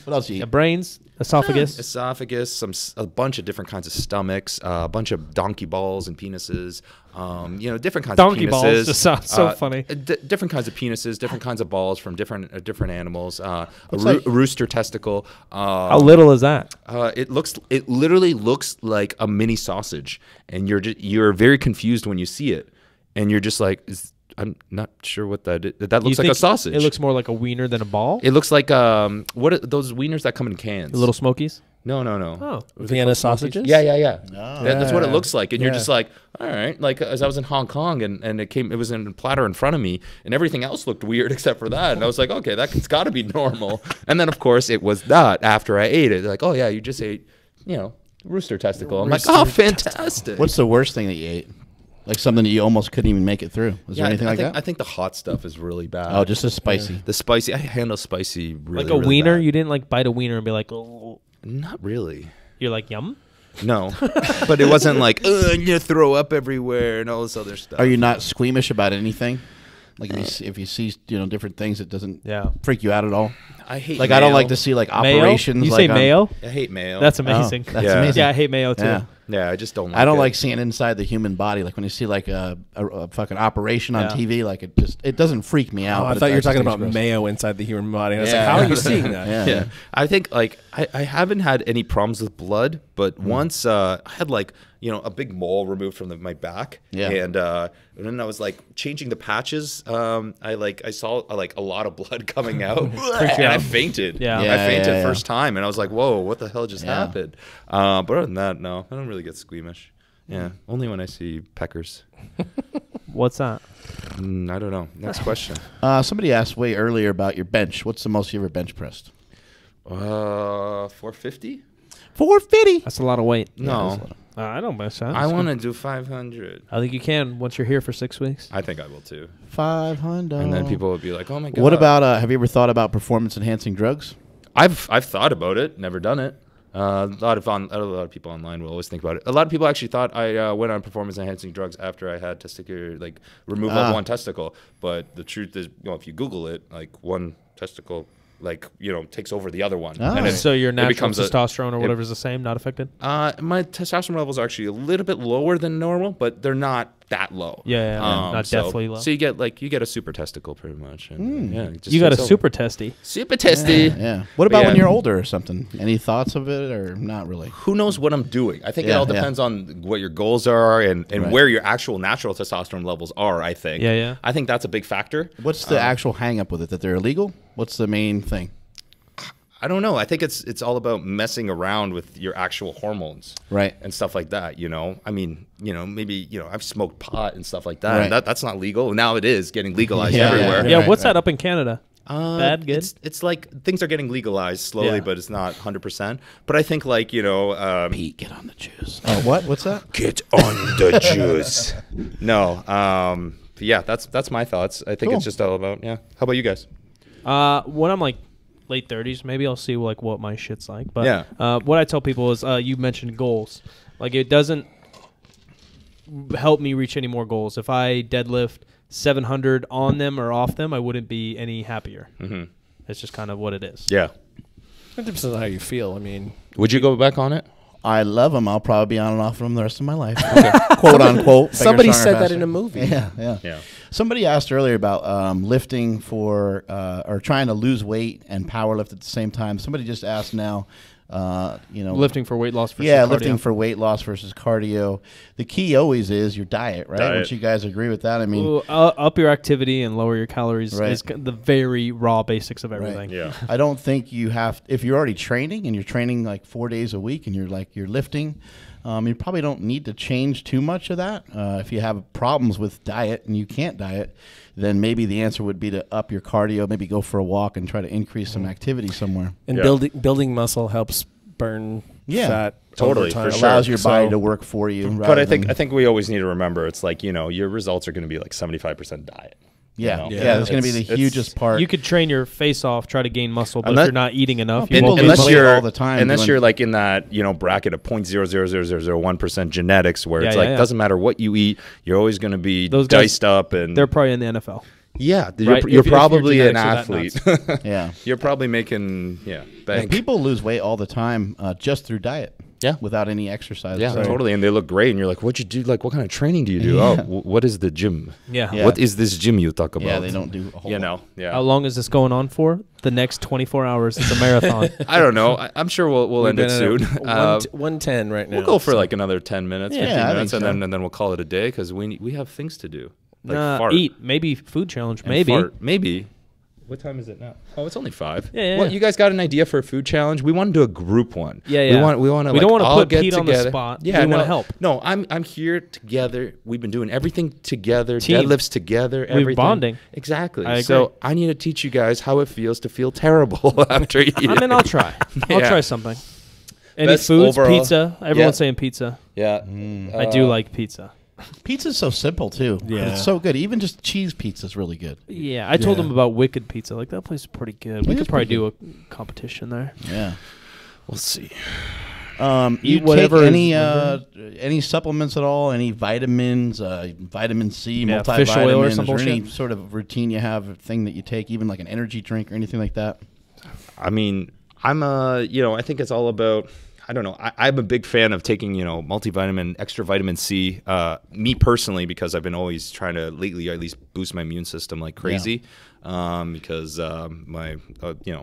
What else you eat? Brains, esophagus. Esophagus, a bunch of different kinds of stomachs, a bunch of donkey balls and penises, different kinds Donkey of penises. balls just sounds so funny. Different kinds of penises, different kinds of balls from different animals. A like- rooster testicle. How little is that? It literally looks like a mini sausage, and you're very confused when you see it, and you're just like, I'm not sure what that is. That looks You like a think sausage. It looks more like a wiener than a ball. It looks like what are those wieners that come in cans? The little smokies. No. Oh, Vienna sausages? Yeah. That's what it looks like, and you're Yeah. just like, all right. Like as I was in Hong Kong, and it was in a platter in front of me, and everything else looked weird except for that, and I was like, okay, that's got to be normal. And then of course it was not after I ate it. They're like, oh yeah, you just ate, rooster testicle. I'm like, oh, fantastic. What's the worst thing that you ate? Like something that you almost couldn't even make it through. Was there anything I like think, that? I think the hot stuff is really bad. Oh, just as spicy. The spicy. I handle spicy really, like a really wiener. bad. You didn't like bite a wiener and be like, oh. Not really. You're like yum. No, but it wasn't like you throw up everywhere and all this other stuff. Are you not squeamish about anything? Like if you see different things, it doesn't freak you out at all. I hate. Like mayo. I don't like to see like Mayo? operations. You like say mayo? I hate mayo. That's amazing. That's Yeah. amazing. Yeah, I hate mayo too. Yeah. Yeah, I just don't. I don't it. like seeing inside the human body. Like when you see like a fucking operation on TV, like it doesn't freak me out. Oh, I but thought you were just talking seems about gross. mayo inside the human body. I was Yeah. like, how are you seeing that? Yeah. I think like I haven't had any problems with blood, but once I had like a big mole removed from my back, and then I was like changing the patches. I saw like a lot of blood coming out, and I fainted. Yeah. I fainted first time, and I was like, "Whoa, what the hell just happened?" But other than that, no, I don't really get squeamish. Yeah, only when I see peckers. What's that? I don't know. Next question. Somebody asked way earlier about your bench. What's the most you ever bench pressed? 450? 450. That's a lot of weight. No, I don't miss that. I want to do 500. I think you can once you're here for 6 weeks. I think I will too. 500. And then people would be like, "Oh my god." What about? Have you ever thought about performance enhancing drugs? I've thought about it, never done it. A lot of people online will always think about it. A lot of people actually thought I went on performance enhancing drugs after I had testicular removal of one testicle. But the truth is, if you Google it, like one testicle takes over the other one. Ah. And So your natural becomes testosterone or whatever is the same, not affected? my testosterone levels are actually a little bit lower than normal, but they're not that low. Yeah, not deathly low. So you get a super testicle pretty much. And, it just You got a takes over. super testy. super testy. Yeah. What about Yeah. when you're older or something? Any thoughts of it or not really? Who knows what I'm doing? I think it Yeah, all depends on what your goals are and Right. where your actual natural testosterone levels are, I think. Yeah. I think that's a big factor. What's the actual hang up with it? That they're illegal? What's the main thing? I don't know. I think it's all about messing around with your actual hormones. Right. And stuff like that, I mean, maybe, I've smoked pot and stuff like that. Right. And that's not legal. Now it is getting legalized Yeah, everywhere. Yeah, Right, what's right. that up in Canada? Bad, good? It's like things are getting legalized slowly, Yeah. but it's not 100%. But I think Pete, get on the juice. Oh, what? What's that? get on the juice. No. Yeah, that's my thoughts. I think Cool. it's just all about, How about you guys? When I'm late 30s, maybe I'll see what my shit's like. But Yeah. what I tell people is, you mentioned goals. It doesn't help me reach any more goals. If I deadlift 700 on them or off them, I wouldn't be any happier. Mm-hmm. It's just kind of what it is. Yeah. It depends on how you feel. I mean, Would you go back on it? I love them. I'll probably be on and off them the rest of my life. Quote unquote. bigger, somebody stronger, said that faster. in a movie. Yeah. Yeah. Somebody asked earlier about lifting for or trying to lose weight and power lift at the same time. Somebody just asked now, Lifting for weight loss versus cardio. lifting for weight loss versus cardio. The key always is your diet, right? Diet. Don't you guys agree with that? I mean, Ooh, up your activity and lower your calories Right. is the very raw basics of everything. Yeah. I don't think you have, if you're already training and you're training like 4 days a week and you're lifting, you probably don't need to change too much of that. If you have problems with diet and you can't diet, then maybe the answer would be to up your cardio, maybe go for a walk and try to increase some activity somewhere. And Yeah. building muscle helps burn Yeah. fat. Totally, over time. for sure. Allows your body So- to work for you. But rather I think than- we always need to remember it's like, your results are going to be like 75% diet. yeah, you know? yeah, that's going to be the It's- hugest part. You could train your face off, try to gain muscle, but Unless- if you're not eating enough, you people won't lose lose unless weight you're all the time unless doing- you're like in that bracket of 0.00001% genetics where it's Yeah, like yeah. doesn't matter what you eat, you're always going to be Those guys- diced up and They're probably in the NFL. yeah, Right? you're If your probably an genetics are athlete. that yeah. You're probably making bank. People lose weight all the time just through diet. Yeah. Without any exercise. Yeah, So- totally, and they look great, and you're like, "What'd you do? Like, what kind of training do you do? Yeah. Oh, what is the gym? Yeah. Yeah. What is this gym you talk about? Yeah, they don't do a whole lot. Yeah. How long is this going on for? The next 24 hours. It's a marathon. I don't know. I'm sure we'll end it soon. 110 right now. We'll go for like another 10 minutes, Yeah, 15 I think minutes, so. and then we'll call it a day because we have things to do. Like Nah, fart. eat. Maybe food challenge. And Maybe. fart. Maybe. What time is it now? Oh, it's only 5. Yeah. Well, you guys got an idea for a food challenge? We want to do a group one. Yeah. We want to. We don't want wanna to put get Pete on together. the spot. Yeah, We no, wanna help. No, I'm here together. We've been doing everything together. Team. Deadlifts together. We're Everything. bonding. Exactly. I So agree. I need to teach you guys how it feels to feel terrible after eating. I mean, I'll try. I'll Yeah. try something. Any Best foods? overall- Pizza. Everyone's saying pizza. Yeah. I do like pizza. Pizza's so simple too. But Yeah. it's so good. Even just cheese pizza's really good. Yeah, I told Yeah. them about Wicked Pizza. Like, that place is pretty good. We It could is probably pretty do a competition there. Yeah. We'll see. You Eat take whatever any supplements at all? Any vitamins, vitamin C, Yeah, multivitamins, fish oil or some or any bullshit? sort of routine you have, thing that you take, even like an energy drink or anything like that? I mean, I'm I think it's all about I don't know. I'm a big fan of taking, multivitamin, extra vitamin C. Me personally, because I've been always trying to lately at least boost my immune system like crazy. Because my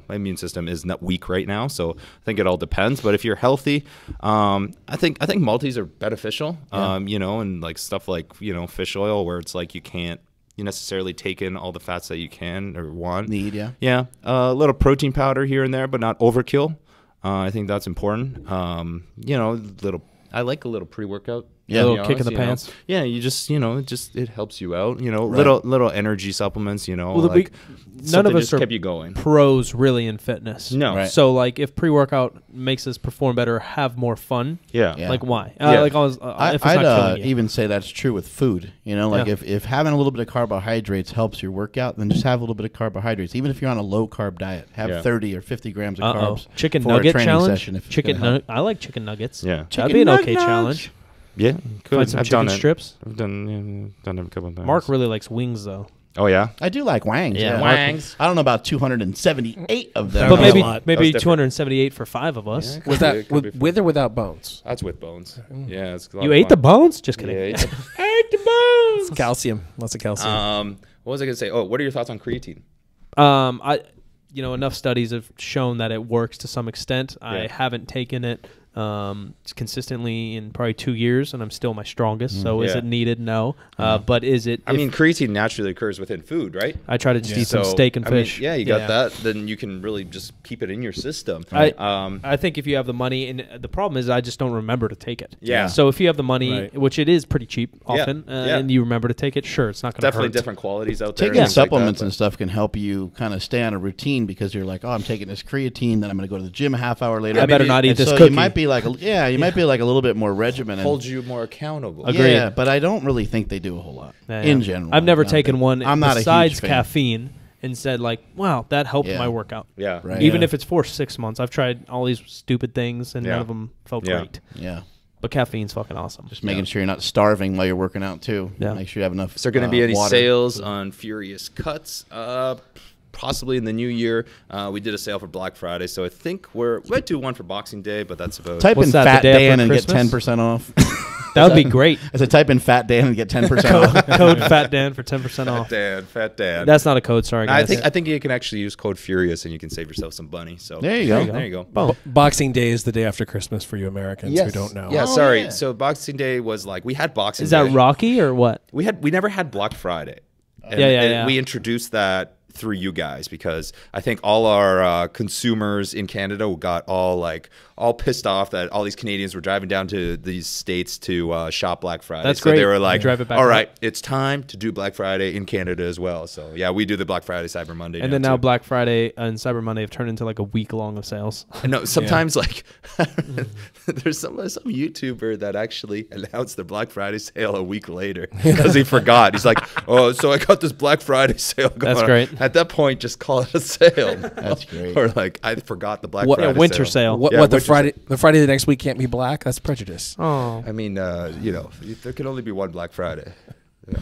immune system is not weak right now. So I think it all depends. But if you're healthy, I think multis are beneficial. And like stuff like fish oil, where it's like you can't necessarily take in all the fats that you can or want. A little protein powder here and there, but not overkill. I think that's important. I like a little pre-workout. Yeah, a little kick in the pants. Yeah, you just it helps you out. Little energy supplements. None of us just are kept you going. pros really in fitness. No. Right. So like, if pre-workout makes us perform better, have more fun. Yeah. Like why? Yeah. If it's not killing you. Even say that's true with food. If having a little bit of carbohydrates helps your workout, then just have a little bit of carbohydrates. Even if you're on a low carb diet, have 30 or 50 grams of carbs. Chicken for nugget a training challenge. session if I like chicken nuggets. Yeah. That'd be an okay challenge. Yeah, cool. Find some I've chicken done it. strips. I've done it a couple of times. Mark really likes wings though. Oh yeah. I do like wangs. Yeah, Wangs. I don't know about 278 of them. But That's a lot. maybe That's 278 for 5 of us. Yeah, Was that with or without bones? That's with bones. Yeah, it's a lot You of ate the fun. bones? Just kidding. Yeah, ate the bones. It's calcium. Lots of calcium. What was I gonna say? Oh, what are your thoughts on creatine? Enough studies have shown that it works to some extent. I Yeah. haven't taken it consistently in probably 2 years, and I'm still my strongest. So is Yeah. it needed? No. But is it? I mean, creatine naturally occurs within food, right? I try to just eat some steak and fish. You got that. Then you can really just keep it in your system. I think if you have the money, and the problem is I just don't remember to take it. Yeah. So if you have the money, Right. which it is pretty cheap often, Yeah. and you remember to take it, sure, it's not going to Definitely hurt. different qualities out there. Taking and things like supplements that, and stuff can help you kind of stay on a routine because you're like, oh, I'm taking this creatine, then I'm going to go to the gym a half hour later. I better not eat And this so cookie. You might be like, might be like a little bit more regimented. holds you more accountable. Agreed. Yeah, but I don't really think they do a whole lot Yeah, in yeah. general. I've never Not taken that- one I'm not besides a huge fan. caffeine and said like, wow, that helped Yeah. my workout. Yeah. Right. Even Yeah. if it's for 6 months. I've tried all these stupid things and Yeah. none of them felt Yeah. great. Yeah, But caffeine's fucking awesome. just making sure you're not starving while you're working out too. Yeah. Make sure you have enough. Is there going to be any water. sales on Furious Cuts? Possibly in the new year. We did a sale for Black Friday, so I think we might do one for Boxing Day, but that's about. Type What's in that, the Fat day after Dan and get Christmas? 10% off. That would be great. I said type in Fat Dan and get 10% off. Code Fat Dan for 10% off. Fat Dan. That's not a code, sorry I guys. think you can actually use code Furious and you can save yourself some money. So There you go. There you go. Boom. Boxing Day is the day after Christmas for you Americans who don't know. Yeah, Oh, sorry. yeah. So Boxing Day was like we had Boxing Is that Day. Rocky or what? We never had Black Friday. And, Yeah. We introduced that through you guys because I think all our consumers in Canada got all pissed off that all these Canadians were driving down to these states to shop Black Friday. That's so they great. were like, Drive it back all up. right, it's time to do Black Friday in Canada as well. So yeah, we do the Black Friday, Cyber Monday. And then now too. Black Friday and Cyber Monday have turned into like a week long of sales. I know sometimes like there's some YouTuber that actually announced the Black Friday sale a week later because he forgot. He's like, oh, so I got this Black Friday sale going That's on. great. At that point, just call it a sale. That's great. Or like, I forgot the Black What- Friday winter sale. What, Yeah, what the winter Friday the next week can't be black? That's prejudice. Oh. I mean, there can only be one Black Friday.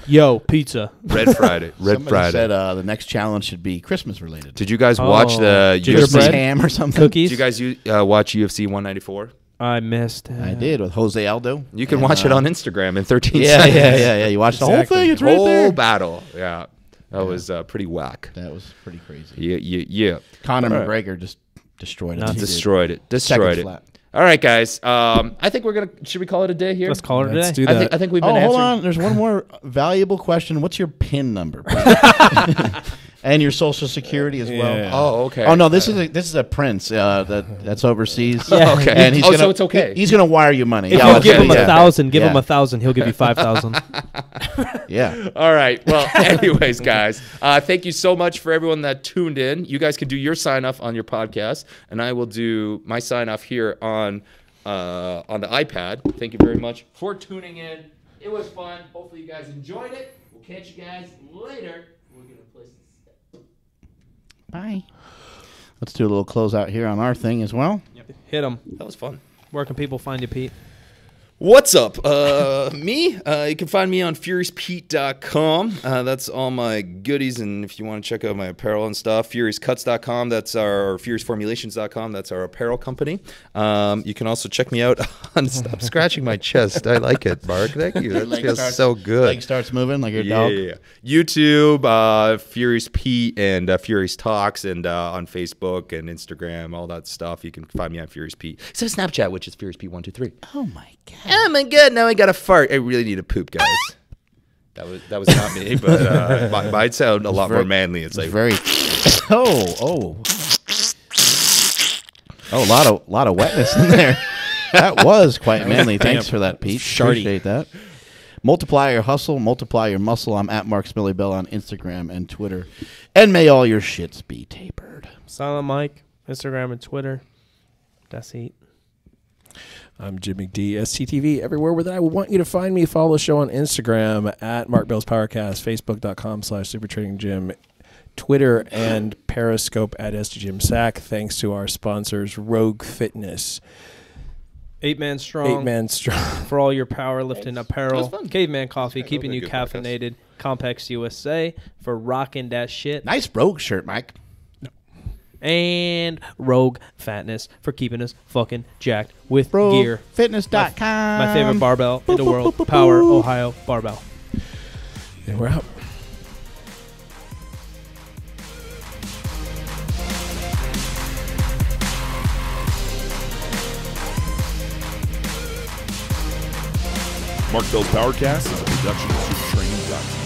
Yo, pizza. Red Friday. Red Somebody Friday. said the next challenge should be Christmas related. Did you guys watch Oh. the Gingerbread? UFC? ham or something? Cookies. Did you guys watch UFC 194? I missed. I did with Jose Aldo. You can And, watch it on Instagram in 13 Yeah, seconds. yeah. You watched the whole Exactly. thing. It's right Whole there. battle. Yeah. That was pretty whack. That was pretty crazy. Yeah. Conor All right. McGregor just destroyed it. Nuts. He did. Destroyed it. Second flat. All right, guys. I think we're gonna. Should we call it a day here? Let's call it a Let's day. do that. I think we've been Oh, hold answering. on. There's one more valuable question. What's your PIN number? And your social security as well. Yeah. Oh, okay. Oh no, this is a prince that's overseas. Yeah. Okay. And he's Oh, gonna, so it's okay. He's gonna wire you money. If Yeah, you I'll give tell him you. 1,000, give him Yeah. 1,000, he'll give you 5,000. Yeah. All right. Well, anyways, guys, thank you so much for everyone that tuned in. You guys can do your sign off on your podcast, and I will do my sign off here on the iPad. Thank you very much for tuning in. It was fun. Hopefully, you guys enjoyed it. We'll catch you guys later. We're gonna play some stuff. Bye. Let's do a little closeout here on our thing as well. Hit him. That was fun. Where can people find you, Pete? What's up? Me? You can find me on furiouspete.com. That's all my goodies, and if you want to check out my apparel and stuff, furiouscuts.com. That's our furiousformulations.com. That's our apparel company. You can also check me out on Stop Scratching My Chest. I like it, Mark. Thank you. That feels so good. Leg starts moving like your dog. Yeah. YouTube, Furious Pete, and Furious Talks, and on Facebook and Instagram, all that stuff. You can find me on Furious Pete. So Snapchat, which is Furious Pete 123. Oh my god. Oh my god! Now I got to fart. I really need to poop, guys. That was not me, but might sound a lot more manly. It's like very. Oh, a lot of wetness in there. That was quite manly. Thanks for that, Pete. Appreciate that. Multiply your hustle, multiply your muscle. I'm at Mark Smillybell on Instagram and Twitter. And may all your shits be tapered. Silent Mike, Instagram and Twitter. That's it. I'm Jim McD, STTV, everywhere where I want you to find me. Follow the show on Instagram at Mark Bell's PowerCast, Facebook.com/SuperTrainingGym, Twitter and Periscope at STGymSack. Thanks to our sponsors, Rogue Fitness. 8-man strong. 8-man strong. For all your powerlifting apparel. Caveman Coffee, keeping you caffeinated. Compex USA for rocking that shit. Nice Rogue shirt, Mike. And Rogue Fatness for keeping us fucking jacked with gear. Fitness.com. My favorite barbell in the world, Power Ohio Barbell. And we're out. Mark Bell's PowerCast is a production of SuperTraining.com.